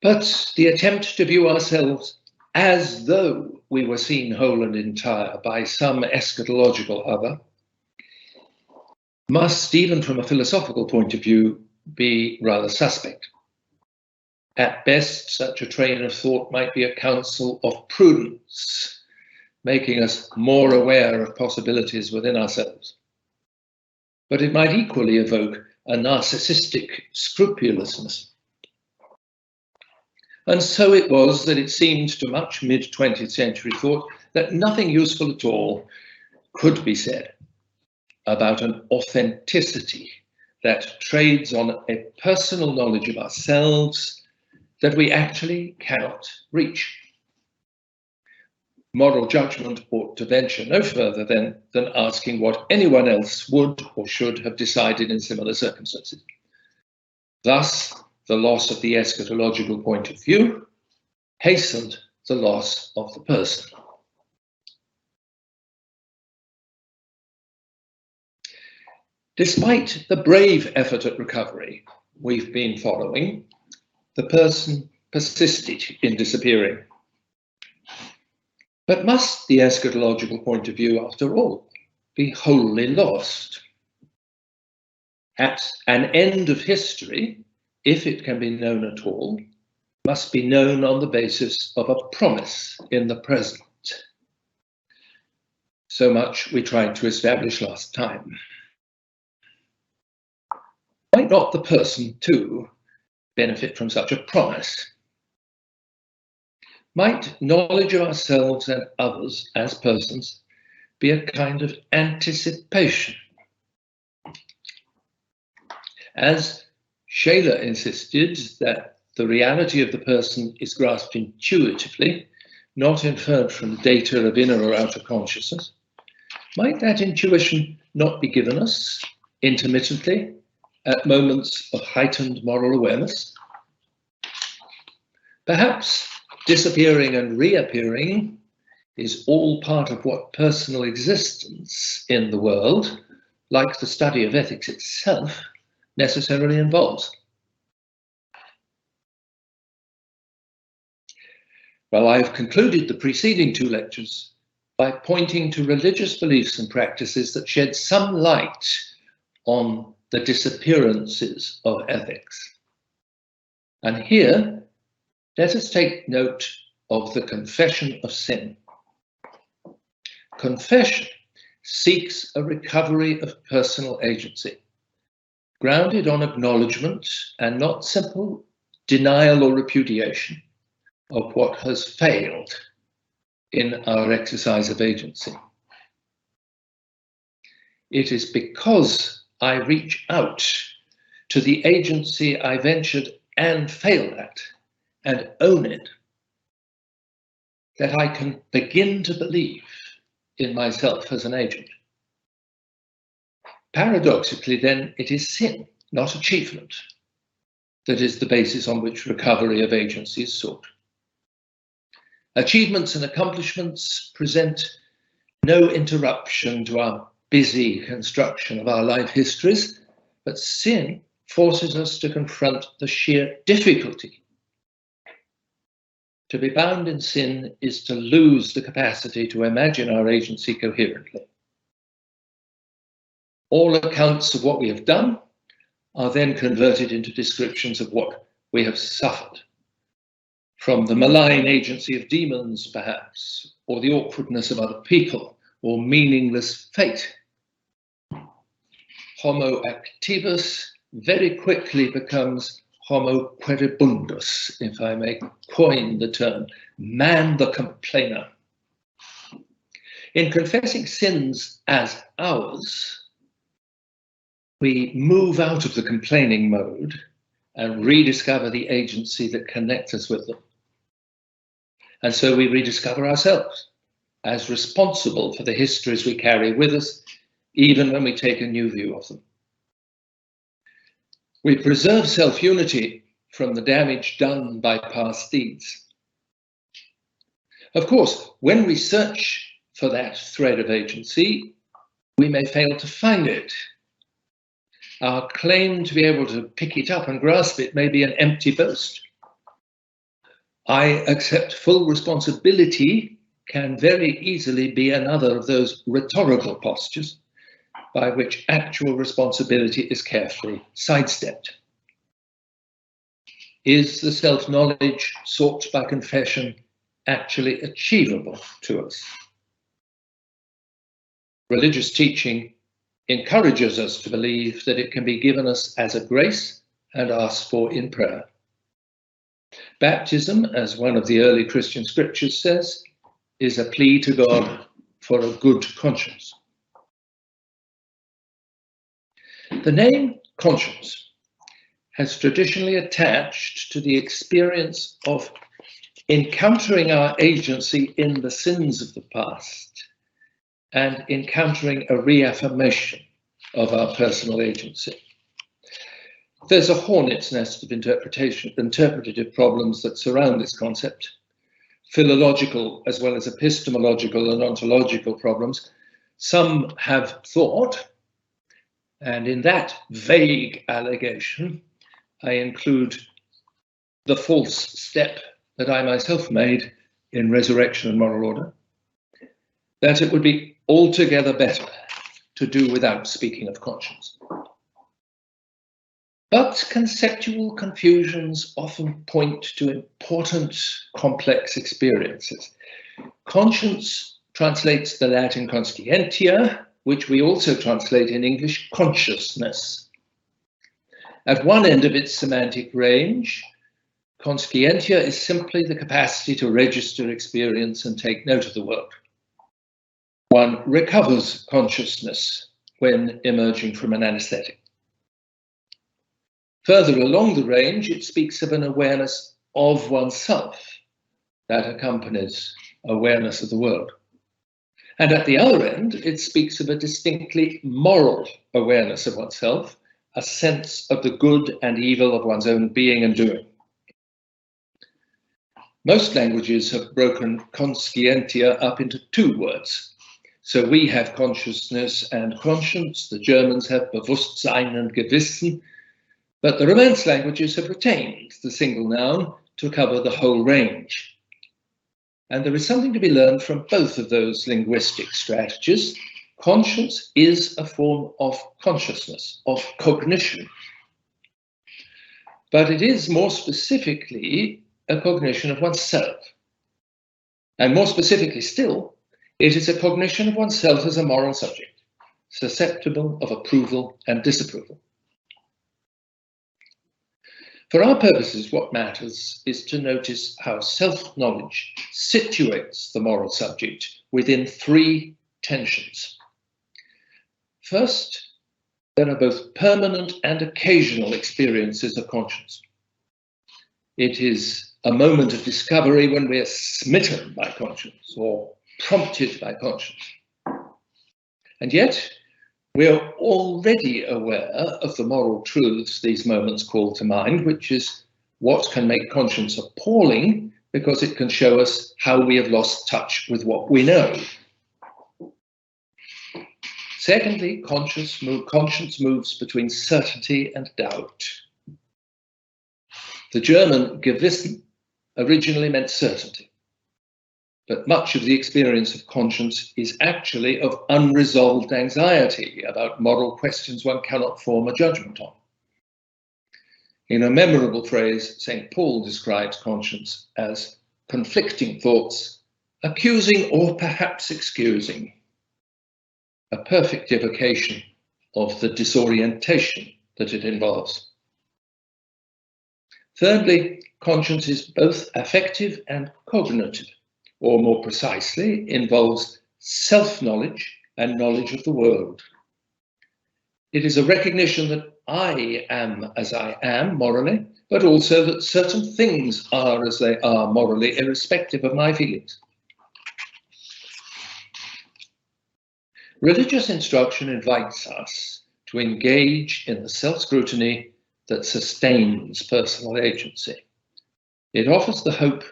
But the attempt to view ourselves as though we were seen whole and entire by some eschatological other must, even from a philosophical point of view, be rather suspect. At best, such a train of thought might be a counsel of prudence, making us more aware of possibilities within ourselves. But it might equally evoke a narcissistic scrupulousness. And so it was that it seemed to much mid-20th century thought that nothing useful at all could be said about an authenticity that trades on a personal knowledge of ourselves that we actually cannot reach. Moral judgment ought to venture no further than asking what anyone else would or should have decided in similar circumstances. Thus, the loss of the eschatological point of view hastened the loss of the person. Despite the brave effort at recovery we've been following, the person persisted in disappearing. But must the eschatological point of view, after all, be wholly lost? At an end of history, if it can be known at all, must be known on the basis of a promise in the present. So much we tried to establish last time. Might not the person, too, benefit from such a promise? Might knowledge of ourselves and others as persons be a kind of anticipation? As Shaler insisted that the reality of the person is grasped intuitively, not inferred from data of inner or outer consciousness, might that intuition not be given us intermittently at moments of heightened moral awareness? Perhaps disappearing and reappearing is all part of what personal existence in the world, like the study of ethics itself, necessarily involves. Well, I've concluded the preceding two lectures by pointing to religious beliefs and practices that shed some light on the disappearances of ethics. And here, let us take note of the confession of sin. Confession seeks a recovery of personal agency, grounded on acknowledgement and not simple denial or repudiation of what has failed in our exercise of agency. It is because I reach out to the agency I ventured and failed at and own it that I can begin to believe in myself as an agent. Paradoxically, then, it is sin, not achievement, that is the basis on which recovery of agency is sought. Achievements and accomplishments present no interruption to our busy construction of our life histories, but sin forces us to confront the sheer difficulty. To be bound in sin is to lose the capacity to imagine our agency coherently. All accounts of what we have done are then converted into descriptions of what we have suffered, from the malign agency of demons, perhaps, or the awkwardness of other people, or meaningless fate. Homo activus very quickly becomes Homo queribundus, if I may coin the term, man the complainer. In confessing sins as ours, we move out of the complaining mode and rediscover the agency that connects us with them. And so we rediscover ourselves as responsible for the histories we carry with us, even when we take a new view of them. We preserve self-unity from the damage done by past deeds. Of course, when we search for that thread of agency, we may fail to find it. Our claim to be able to pick it up and grasp it may be an empty boast. I accept full responsibility can very easily be another of those rhetorical postures by which actual responsibility is carefully sidestepped. Is the self-knowledge sought by confession actually achievable to us? Religious teaching encourages us to believe that it can be given us as a grace and asked for in prayer. Baptism, as one of the early Christian scriptures says, is a plea to God for a good conscience. The name conscience has traditionally attached to the experience of encountering our agency in the sins of the past and encountering a reaffirmation of our personal agency. There's a hornet's nest of interpretative problems that surround this concept, philological as well as epistemological and ontological problems. Some have thought, and in that vague allegation, I include the false step that I myself made in Resurrection and Moral Order, that it would be altogether better to do without speaking of conscience. But conceptual confusions often point to important, complex experiences. Conscience translates the Latin conscientia, which we also translate in English consciousness. At one end of its semantic range, conscientia is simply the capacity to register experience and take note of the world. One recovers consciousness when emerging from an anesthetic. Further along the range, it speaks of an awareness of oneself that accompanies awareness of the world. And at the other end, it speaks of a distinctly moral awareness of oneself, a sense of the good and evil of one's own being and doing. Most languages have broken conscientia up into two words. So we have consciousness and conscience, the Germans have Bewusstsein and Gewissen, but the Romance languages have retained the single noun to cover the whole range. And there is something to be learned from both of those linguistic strategies. Conscience is a form of consciousness, of cognition. But it is more specifically a cognition of oneself. And more specifically still, it is a cognition of oneself as a moral subject, susceptible of approval and disapproval. For our purposes, what matters is to notice how self-knowledge situates the moral subject within three tensions. First, there are both permanent and occasional experiences of conscience. It is a moment of discovery when we are smitten by conscience or prompted by conscience. And yet, we are already aware of the moral truths these moments call to mind, which is what can make conscience appalling because it can show us how we have lost touch with what we know. Secondly, conscience moves between certainty and doubt. The German Gewissen originally meant certainty, but much of the experience of conscience is actually of unresolved anxiety about moral questions one cannot form a judgment on. In a memorable phrase, St. Paul describes conscience as conflicting thoughts, accusing or perhaps excusing, a perfect evocation of the disorientation that it involves. Thirdly, conscience is both affective and cognitive, or more precisely, involves self-knowledge and knowledge of the world. It is a recognition that I am as I am morally, but also that certain things are as they are morally, irrespective of my feelings. Religious instruction invites us to engage in the self-scrutiny that sustains personal agency. It offers the hope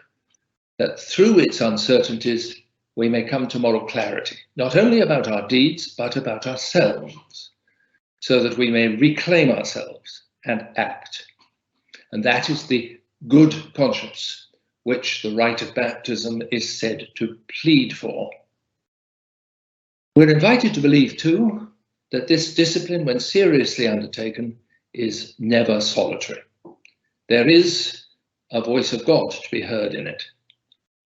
that through its uncertainties, we may come to moral clarity, not only about our deeds, but about ourselves, so that we may reclaim ourselves and act. And that is the good conscience, which the rite of baptism is said to plead for. We're invited to believe, too, that this discipline, when seriously undertaken, is never solitary. There is a voice of God to be heard in it,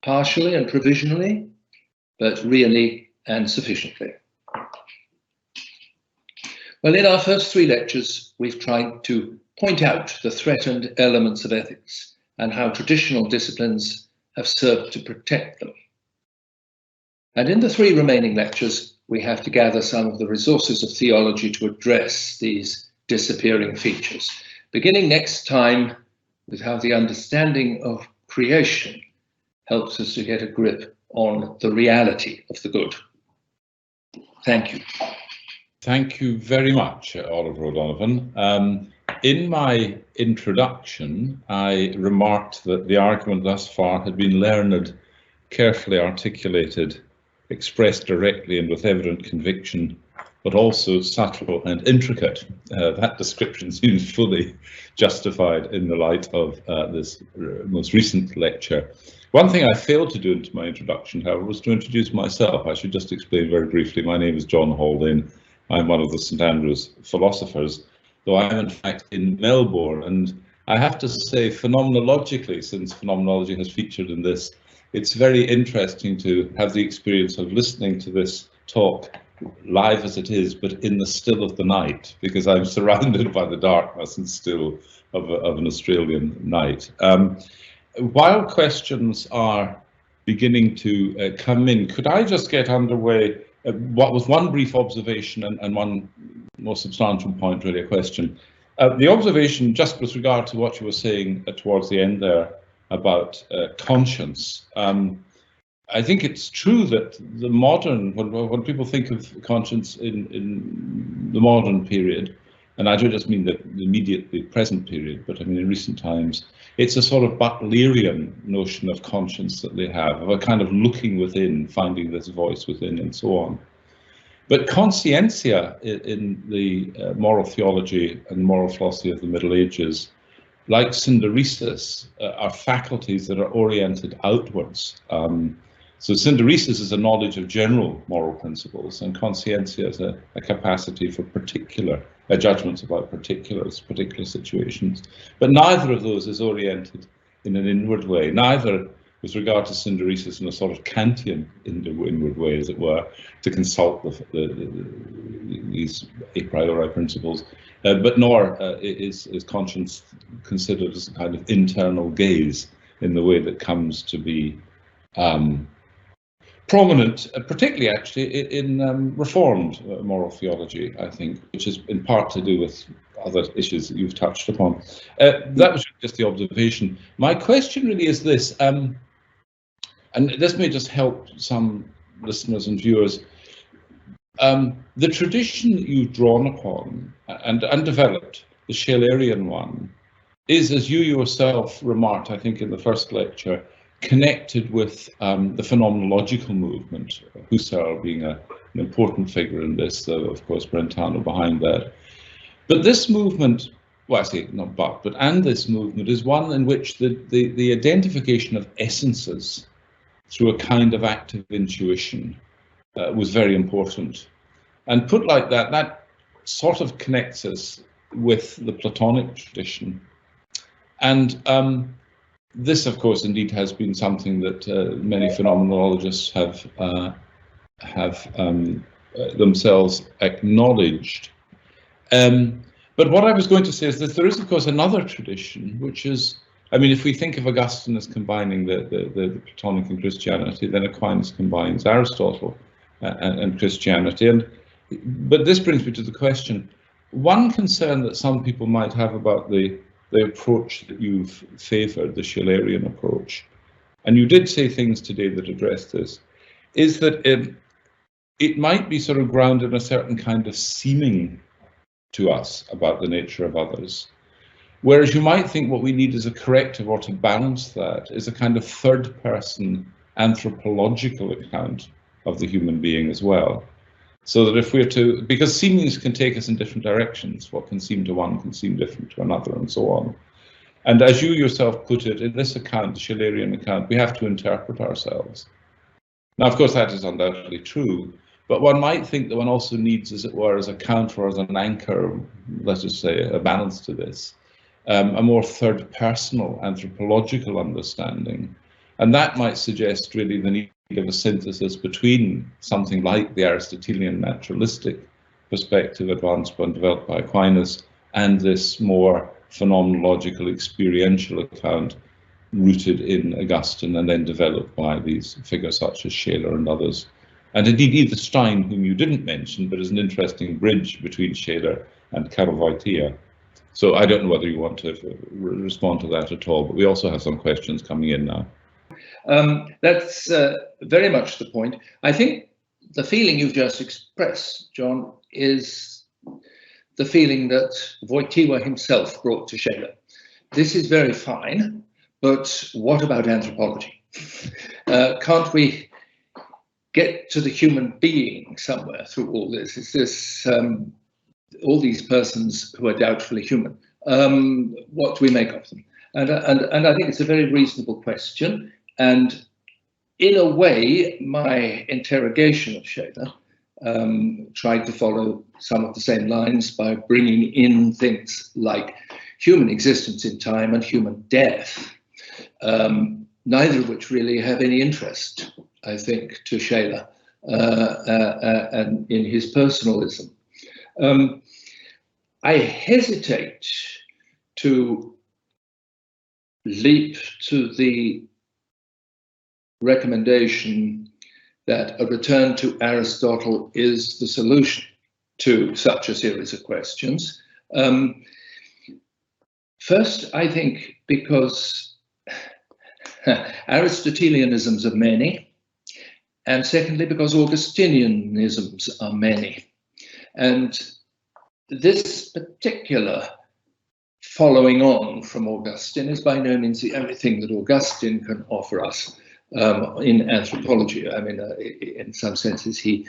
partially and provisionally, but really and sufficiently. Well, in our first 3 lectures, we've tried to point out the threatened elements of ethics and how traditional disciplines have served to protect them. And in the 3 remaining lectures, we have to gather some of the resources of theology to address these disappearing features, beginning next time with how the understanding of creation helps us to get a grip on the reality of the good. Thank you. Thank you very much, Oliver O'Donovan. In my introduction, I remarked that the argument thus far had been learned, carefully articulated, expressed directly and with evident conviction, but also subtle and intricate. That description seems fully justified in the light of this most recent lecture. One thing I failed to do into my introduction, however, was to introduce myself. I should just explain very briefly. My name is John Haldane. I'm one of the St Andrews philosophers, though I am in fact in Melbourne. And I have to say, phenomenologically, since phenomenology has featured in this, it's very interesting to have the experience of listening to this talk live as it is, but in the still of the night, because I'm surrounded by the darkness and still of an Australian night. While questions are beginning to come in, could I just get underway with one brief observation and one more substantial point, really a question. The observation, just with regard to what you were saying towards the end there about conscience. I think it's true that the modern, when people think of conscience in the modern period, and I don't just mean the immediately present period, but I mean in recent times, it's a sort of Butlerian notion of conscience that they have, of a kind of looking within, finding this voice within, and so on. But conscientia in the moral theology and moral philosophy of the Middle Ages, like synderesis, are faculties that are oriented outwards. So synderesis is a knowledge of general moral principles, and conscientia is a capacity for particular judgments about particular situations. But neither of those is oriented in an inward way, neither with regard to synderesis in a sort of Kantian inward way, as it were, to consult these a priori principles, but nor is conscience considered as a kind of internal gaze in the way that comes to be prominent, particularly actually in Reformed moral theology, I think, which is in part to do with other issues that you've touched upon. That was just the observation. My question really is this, and this may just help some listeners and viewers. The tradition that you've drawn upon and developed, the Schellerian one, is, as you yourself remarked, I think, in the first lecture, connected with the phenomenological movement, Husserl being an important figure in this, of course, Brentano behind that. But this movement, well, I say not but and this movement is one in which the identification of essences through a kind of active intuition was very important. And put like that, that sort of connects us with the Platonic tradition. And this, of course, indeed has been something that many phenomenologists have themselves acknowledged. But what I was going to say is that there is, of course, another tradition, which is, I mean, if we think of Augustine as combining the Platonic and Christianity, then Aquinas combines Aristotle and Christianity. But this brings me to the question. One concern that some people might have about the approach that you've favoured, the Schellerian approach, and you did say things today that address this, is that it might be sort of grounded in a certain kind of seeming to us about the nature of others. Whereas you might think what we need as a corrective or to balance that is a kind of third person anthropological account of the human being as well. So that if we're to, because seemings can take us in different directions, what can seem to one can seem different to another and so on. And as you yourself put it, in this account, the Schillerian account, we have to interpret ourselves. Now, of course, that is undoubtedly true, but one might think that one also needs, as it were, as a counter or as an anchor, let us say, a balance to this, a more third personal anthropological understanding. And that might suggest really the need of a synthesis between something like the Aristotelian naturalistic perspective advanced and developed by Aquinas and this more phenomenological experiential account rooted in Augustine and then developed by these figures such as Scheler and others. And indeed Edith Stein, whom you didn't mention, but is an interesting bridge between Scheler and Karl Wojtyła. So I don't know whether you want to respond to that at all, but we also have some questions coming in now. That's very much the point. I think the feeling you've just expressed, John, is the feeling that Wojtyła himself brought to Scheler. This is very fine, but what about anthropology? Can't we get to the human being somewhere through all this? Is this all these persons who are doubtfully human? What do we make of them? And I think it's a very reasonable question. And in a way, my interrogation of Scheler tried to follow some of the same lines by bringing in things like human existence in time and human death, neither of which really have any interest, I think, to Scheler and in his personalism. I hesitate to leap to the recommendation that a return to Aristotle is the solution to such a series of questions. First, I think because Aristotelianisms are many, and secondly, because Augustinianisms are many. And this particular following on from Augustine is by no means the only thing that Augustine can offer us in anthropology. I mean, in some senses, he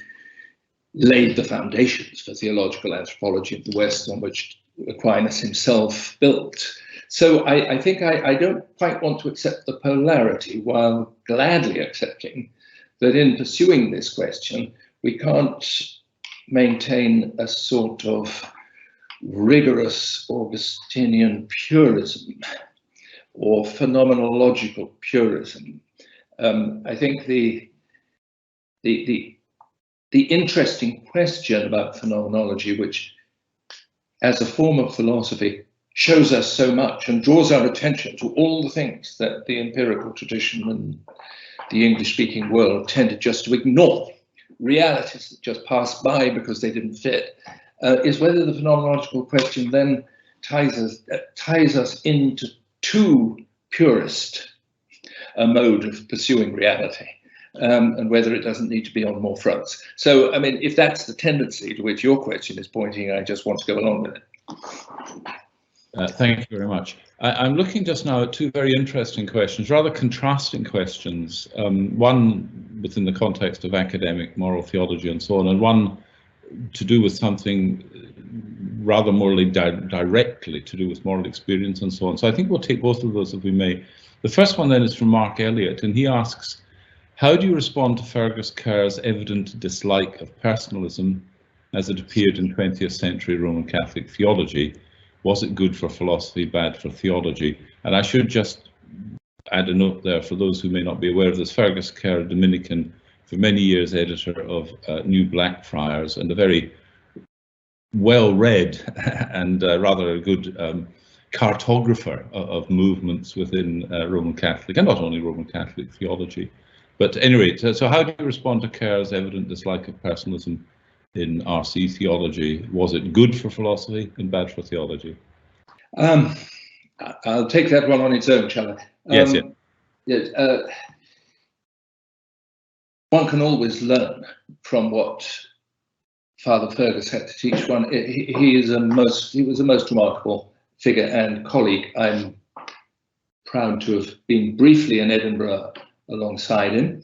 laid the foundations for theological anthropology of the West, on which Aquinas himself built. So I think I don't quite want to accept the polarity, while gladly accepting that in pursuing this question, we can't maintain a sort of rigorous Augustinian purism or phenomenological purism. I think the interesting question about phenomenology, which as a form of philosophy shows us so much and draws our attention to all the things that the empirical tradition and the English-speaking world tended just to ignore, realities that just passed by because they didn't fit, is whether the phenomenological question then ties us into too purist a mode of pursuing reality, and whether it doesn't need to be on more fronts. So, I mean, if that's the tendency to which your question is pointing, I just want to go along with it. Thank you very much. I'm looking just now at two very interesting questions, rather contrasting questions, one within the context of academic moral theology and so on, and one to do with something rather morally directly to do with moral experience and so on. So I think we'll take both of those if we may. The first one then is from Mark Elliott, and he asks, how do you respond to Fergus Kerr's evident dislike of personalism as it appeared in 20th century Roman Catholic theology? Was it good for philosophy, bad for theology? And I should just add a note there for those who may not be aware of this. Fergus Kerr, a Dominican, for many years editor of New Blackfriars, and a very well-read and rather a good cartographer of movements within Roman Catholic, and not only Roman Catholic theology. But anyway, so how do you respond to Kerr's evident dislike of personalism in RC theology? Was it good for philosophy and bad for theology? I'll take that one on its own, shall I? Yes, yeah. Yes. one can always learn from what Father Fergus had to teach one. He was a most remarkable figure and colleague. I'm proud to have been briefly in Edinburgh alongside him.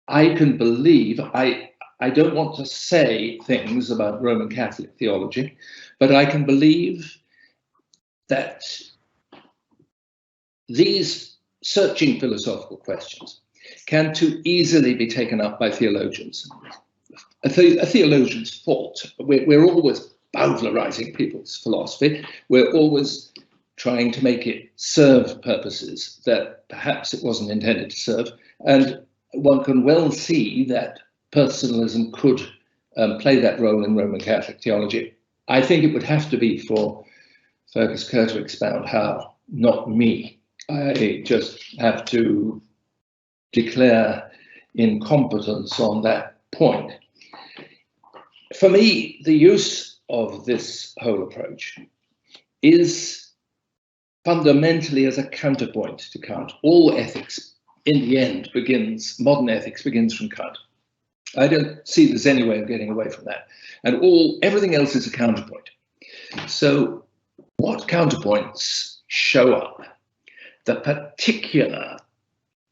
I can believe, I don't want to say things about Roman Catholic theology, but I can believe that these searching philosophical questions can too easily be taken up by theologians. A theologian's fault. We're always bowdlerizing people's philosophy. We're always trying to make it serve purposes that perhaps it wasn't intended to serve. And one can well see that personalism could play that role in Roman Catholic theology. I think it would have to be for Fergus Kerr to expound how, not me. I just have to declare incompetence on that point. For me, the use of this whole approach is fundamentally as a counterpoint to Kant. All ethics, in the end, modern ethics begins from Kant. I don't see there's any way of getting away from that. And everything else is a counterpoint. So what counterpoints show up? The particular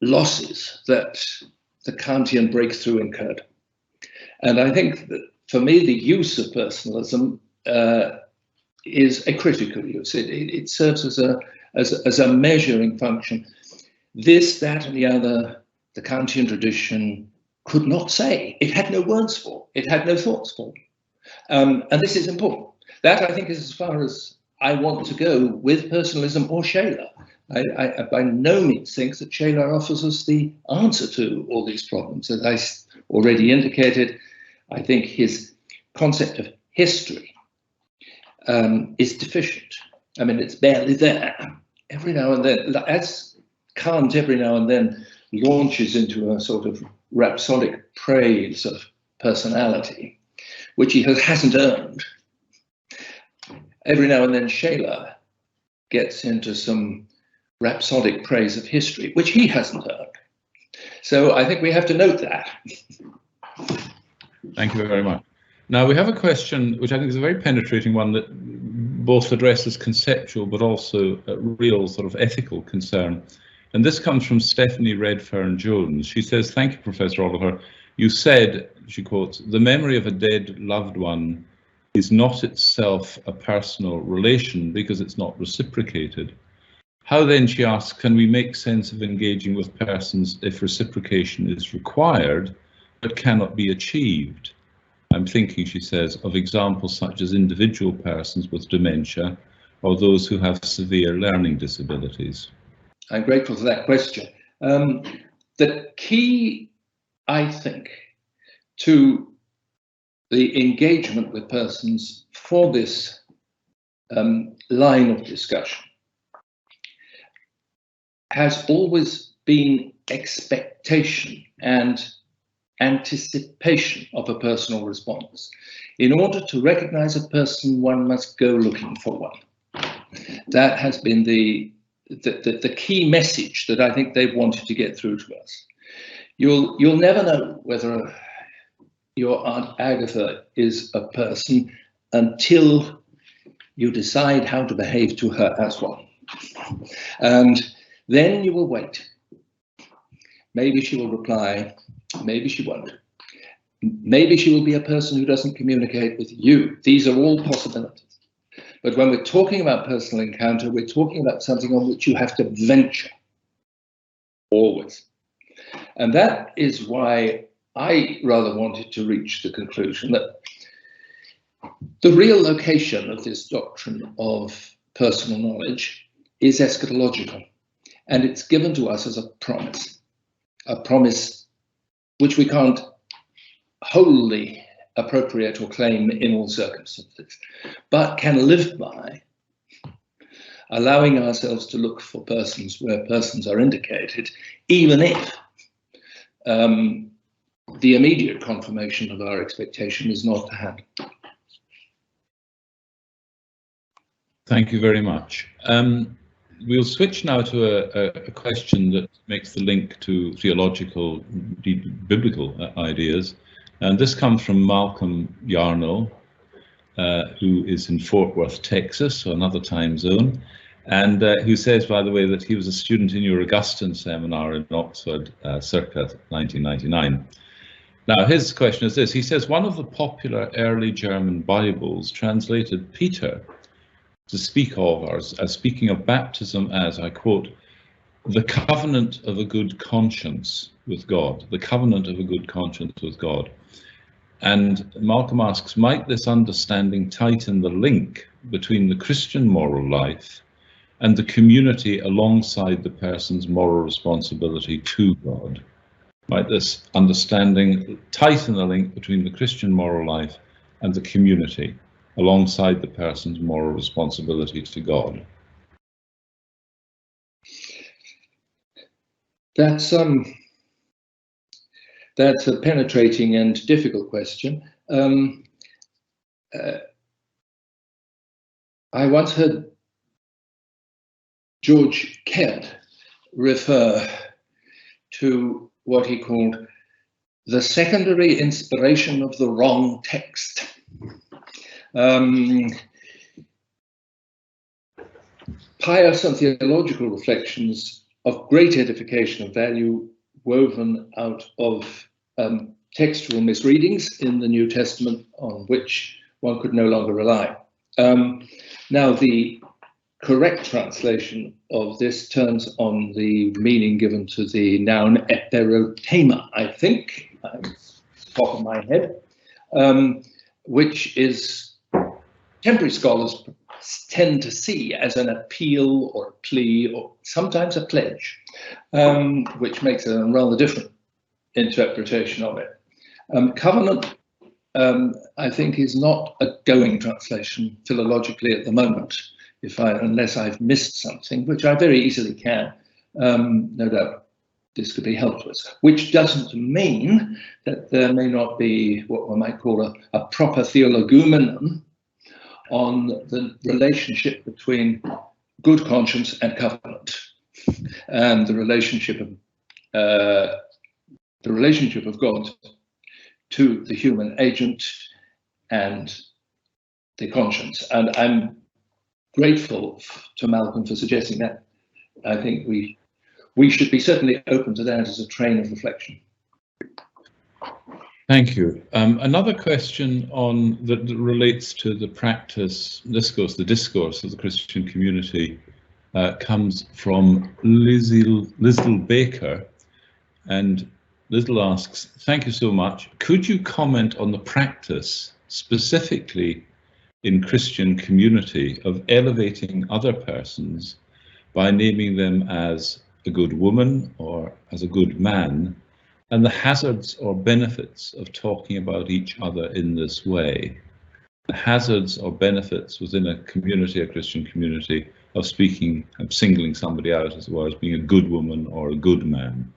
losses that the Kantian breakthrough incurred. And I think that for me, the use of personalism is a critical use. It serves as a measuring function. This, that, and the other, the Kantian tradition could not say. It had no words for. It had no thoughts for. And this is important. That, I think, is as far as I want to go with personalism or Shaler. I by no means think that Shaler offers us the answer to all these problems. As I already indicated, I think his concept of history is deficient. I mean, it's barely there. Every now and then, as Kant every now and then launches into a sort of rhapsodic praise of personality, which he hasn't earned. Every now and then Shaler gets into some rhapsodic praise of history, which he hasn't earned. So I think we have to note that. Thank you very much. Now we have a question which I think is a very penetrating one that both addresses conceptual but also a real sort of ethical concern. And this comes from Stephanie Redfern Jones. She says, "Thank you, Professor Oliver. You said," she quotes, "the memory of a dead loved one is not itself a personal relation because it's not reciprocated. How then," she asks, "can we make sense of engaging with persons if reciprocation is required but cannot be achieved? I'm thinking," she says, "of examples such as individual persons with dementia or those who have severe learning disabilities." I'm grateful for that question. The key, I think, to the engagement with persons for this line of discussion has always been expectation and anticipation of a personal response. In order to recognize a person, one must go looking for one. That has been the key message that I think they've wanted to get through to us. You'll never know whether your Aunt Agatha is a person until you decide how to behave to her as one. And then you will wait. Maybe she will reply, maybe she won't. Maybe she will be a person who doesn't communicate with you. These are all possibilities. But when we're talking about personal encounter, we're talking about something on which you have to venture, always. And that is why I rather wanted to reach the conclusion that the real location of this doctrine of personal knowledge is eschatological. And it's given to us as a promise which we can't wholly appropriate or claim in all circumstances, but can live by, allowing ourselves to look for persons where persons are indicated, even if the immediate confirmation of our expectation is not to happen. Thank you very much. we'll switch now to a question that makes the link to theological, biblical ideas. And this comes from Malcolm Yarno, who is in Fort Worth, Texas, so another time zone, and who says, by the way, that he was a student in your Augustine seminar in Oxford circa 1999. Now, his question is this. He says, one of the popular early German Bibles translated Peter to speak of, or as speaking of baptism as, I quote, the covenant of a good conscience with God, the covenant of a good conscience with God. And Malcolm asks, might this understanding tighten the link between the Christian moral life and the community alongside the person's moral responsibility to God? Might this understanding tighten the link between the Christian moral life and the community alongside the person's moral responsibility to God? That's a penetrating and difficult question. I once heard George Kent refer to what he called the secondary inspiration of the wrong text. Pious and theological reflections of great edification of value woven out of textual misreadings in the New Testament on which one could no longer rely. Now, the correct translation of this turns on the meaning given to the noun eperotema, I think, top of my head, which is temporary scholars tend to see as an appeal or a plea or sometimes a pledge, which makes a rather different interpretation of it. Covenant, I think, is not a going translation philologically at the moment, unless I've missed something, which I very easily can. No doubt this could be helpful to us, which doesn't mean that there may not be what one might call a proper theologumenum on the relationship between good conscience and covenant, and the relationship of God to the human agent and the conscience. And I'm grateful to Malcolm for suggesting that. I think we should be certainly open to that as a train of reflection. Thank you. Another question that relates to the practice, the discourse of the Christian community comes from Lizdell Baker. And Lizdell asks, thank you so much. Could you comment on the practice specifically in Christian community of elevating other persons by naming them as a good woman or as a good man, and the hazards or benefits of talking about each other in this way? The hazards or benefits within a community, a Christian community, of singling somebody out, as it were, as being a good woman or a good man.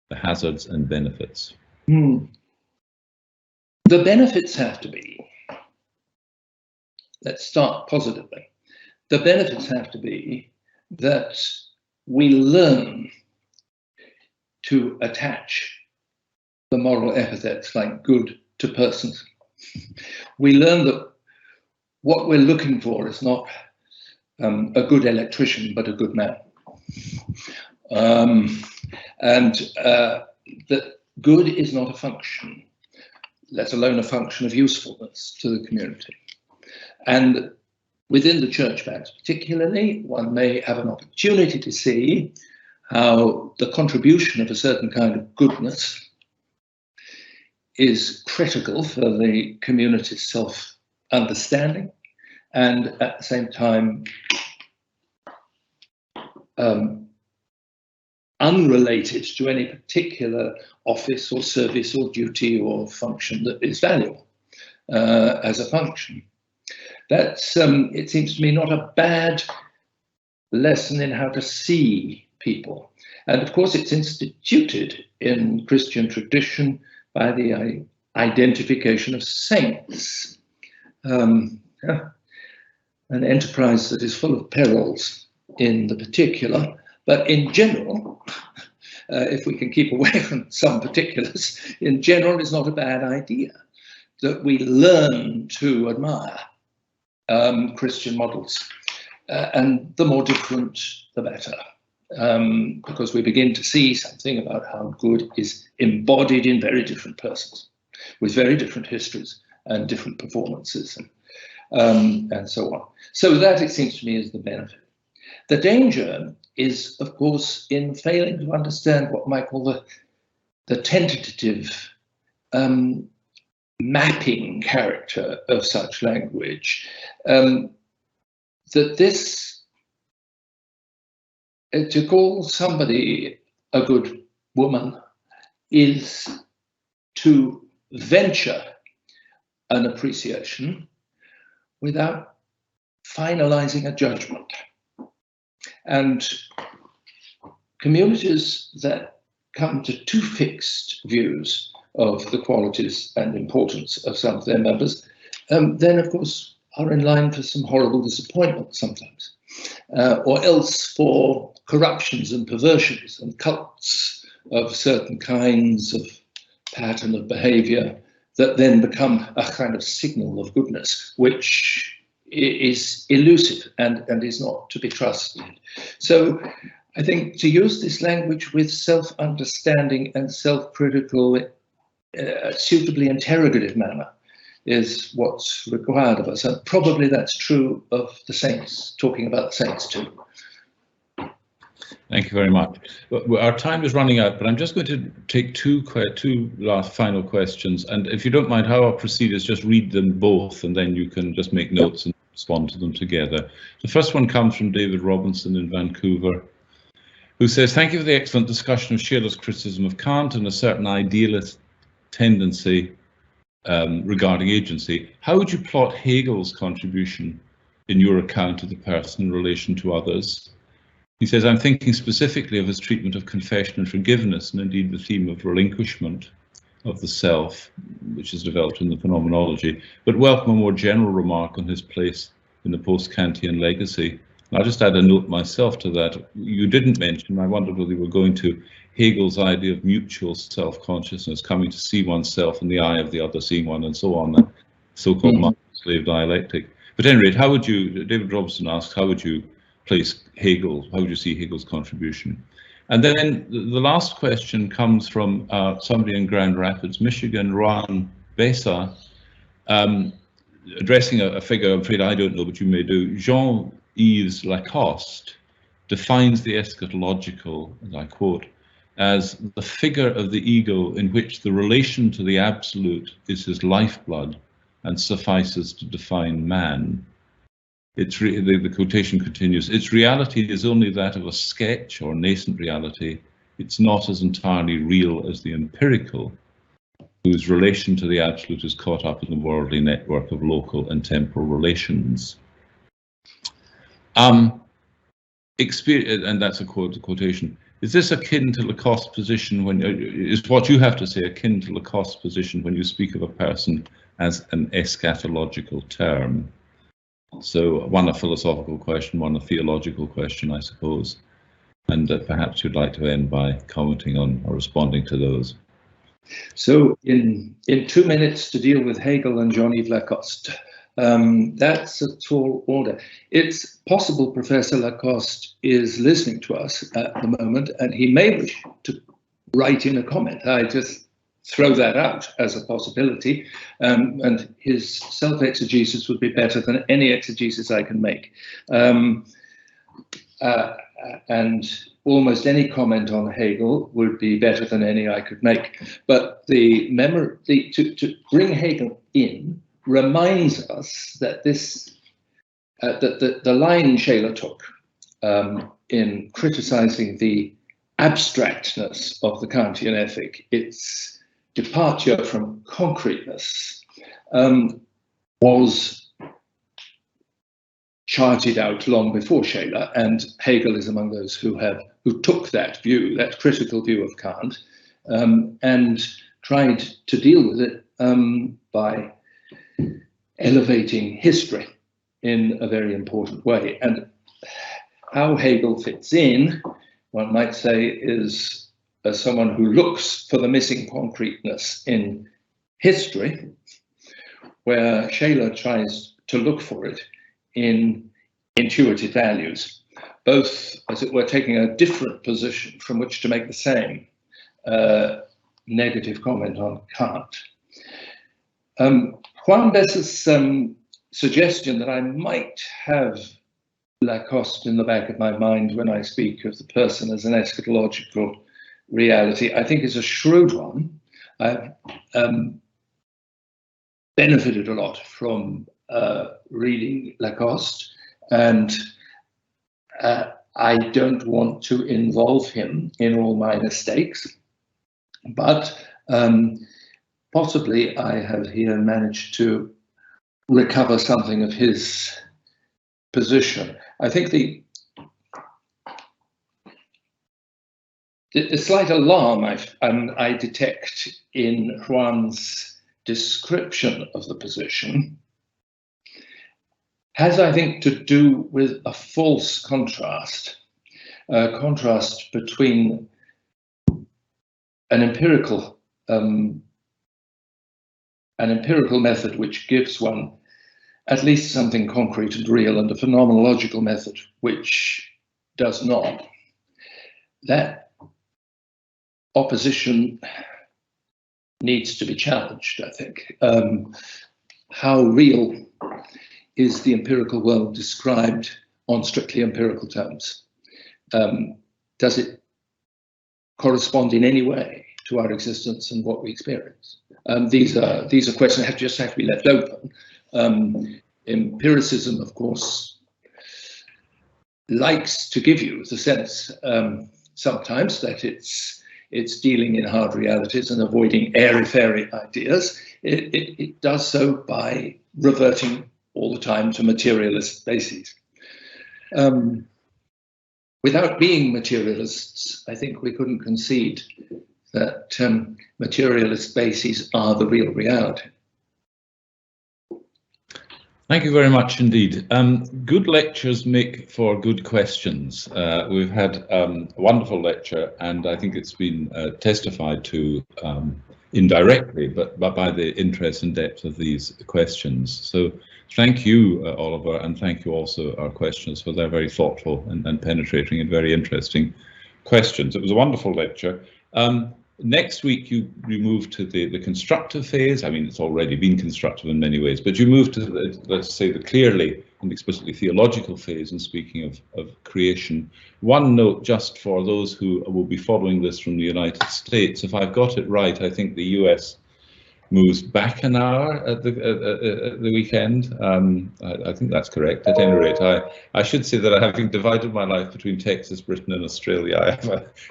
The hazards and benefits. The benefits have to be, let's start positively. The benefits have to be that we learn to attach the moral epithets like good to persons. We learn that what we're looking for is not a good electrician, but a good man. That good is not a function, let alone a function of usefulness to the community. And within the church perhaps particularly, one may have an opportunity to see how the contribution of a certain kind of goodness is critical for the community's self-understanding, and at the same time unrelated to any particular office or service or duty or function that is valuable as a function. That's, it seems to me, not a bad lesson in how to see people. And of course, it's instituted in Christian tradition by the identification of saints. An enterprise that is full of perils in the particular, but in general, if we can keep away from some particulars, in general, it's not a bad idea that we learn to admire Christian models. And the more different, the better, because we begin to see something about how good is embodied in very different persons, with very different histories and different performances, and so on. So that, it seems to me, is the benefit. The danger is, of course, in failing to understand what I call the tentative mapping character of such language. That this, to call somebody a good woman is to venture an appreciation without finalizing a judgment. And communities that come to too fixed views of the qualities and importance of some of their members, then of course are in line for some horrible disappointment sometimes, or else for corruptions and perversions and cults of certain kinds of pattern of behavior that then become a kind of signal of goodness, which is elusive and is not to be trusted. So I think to use this language with self-understanding and self-critical, suitably interrogative manner is what's required of us. And probably that's true of the saints, talking about the saints too. Thank you very much. Our time is running out, but I'm just going to take two last final questions. And if you don't mind, how I'll proceed is just read them both, and then you can just make notes and respond to them together. The first one comes from David Robinson in Vancouver, who says, thank you for the excellent discussion of Scheler's criticism of Kant and a certain idealist tendency regarding agency. How would you plot Hegel's contribution in your account of the person in relation to others? He says, I'm thinking specifically of his treatment of confession and forgiveness, and indeed the theme of relinquishment of the self, which is developed in the phenomenology, but welcome a more general remark on his place in the post-Kantian legacy. And I'll just add a note myself to that. You didn't mention, I wondered whether you were going to Hegel's idea of mutual self-consciousness, coming to see oneself in the eye of the other seeing one, and so on, that so-called master-slave dialectic. But at any rate, how would you, David Robinson asks, how would you place Hegel, how would you see Hegel's contribution? And then the last question comes from somebody in Grand Rapids, Michigan, Ron Bessa, addressing a figure I'm afraid I don't know, but you may do. Jean-Yves Lacoste defines the eschatological, as I quote, as the figure of the ego in which the relation to the absolute is his lifeblood and suffices to define man. The quotation continues, its reality is only that of a sketch or nascent reality. It's not as entirely real as the empirical, whose relation to the absolute is caught up in the worldly network of local and temporal relations. Experience, and that's a quotation. Is this akin to Lacoste's position when, is what you have to say akin to Lacoste's position when you speak of a person as an eschatological term? So one a philosophical question, one a theological question, I suppose. And perhaps you'd like to end by commenting on or responding to those. So in 2 minutes to deal with Hegel and Jean-Yves Lacoste. That's a tall order. It's possible Professor Lacoste is listening to us at the moment, and he may wish to write in a comment. I just throw that out as a possibility, and his self-exegesis would be better than any exegesis I can make. And almost any comment on Hegel would be better than any I could make. But the memory, to bring Hegel in reminds us that this, that the line Scheler took in criticizing the abstractness of the Kantian ethic, its departure from concreteness, was charted out long before Scheler, and Hegel is among those who took that view, that critical view of Kant, and tried to deal with it by elevating history in a very important way. And how Hegel fits in, one might say, is as someone who looks for the missing concreteness in history, where Scheler tries to look for it in intuitive values, both, as it were, taking a different position from which to make the same negative comment on Kant. Juan Bess's suggestion that I might have Lacoste in the back of my mind when I speak of the person as an eschatological reality, I think is a shrewd one. I've benefited a lot from reading Lacoste, and I don't want to involve him in all my mistakes, but possibly I have here managed to recover something of his position. I think the slight alarm I detect in Juan's description of the position has, I think, to do with a false contrast, a contrast between an empirical method which gives one at least something concrete and real, and a phenomenological method which does not. That opposition needs to be challenged, I think. How real is the empirical world described on strictly empirical terms? Does it correspond in any way to our existence and what we experience? These are questions that just have to be left open. Empiricism, of course, likes to give you the sense sometimes that it's dealing in hard realities and avoiding airy-fairy ideas. It does so by reverting all the time to materialist bases. Without being materialists, I think we couldn't concede that materialist bases are the real reality. Thank you very much indeed. Good lectures make for good questions. We've had a wonderful lecture, and I think it's been testified to indirectly, but by the interest and depth of these questions. So thank you, Oliver, and thank you also our questioners for their very thoughtful and penetrating and very interesting questions. It was a wonderful lecture. Next week you move to the constructive phase. I mean, it's already been constructive in many ways, but you move to the, let's say, the clearly and explicitly theological phase in speaking of creation. One note just for those who will be following this from the United States, if I've got it right, I think the US moves back an hour at the weekend. I think that's correct. At any rate, I should say that having divided my life between Texas, Britain and Australia,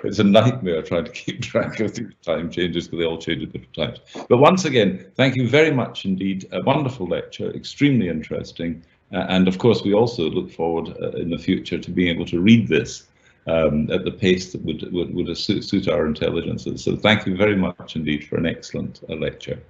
it's a nightmare trying to keep track of these time changes because they all change at different times. But once again, thank you very much indeed. A wonderful lecture, extremely interesting. And of course, we also look forward in the future to being able to read this at the pace that would suit our intelligences. So thank you very much indeed for an excellent lecture.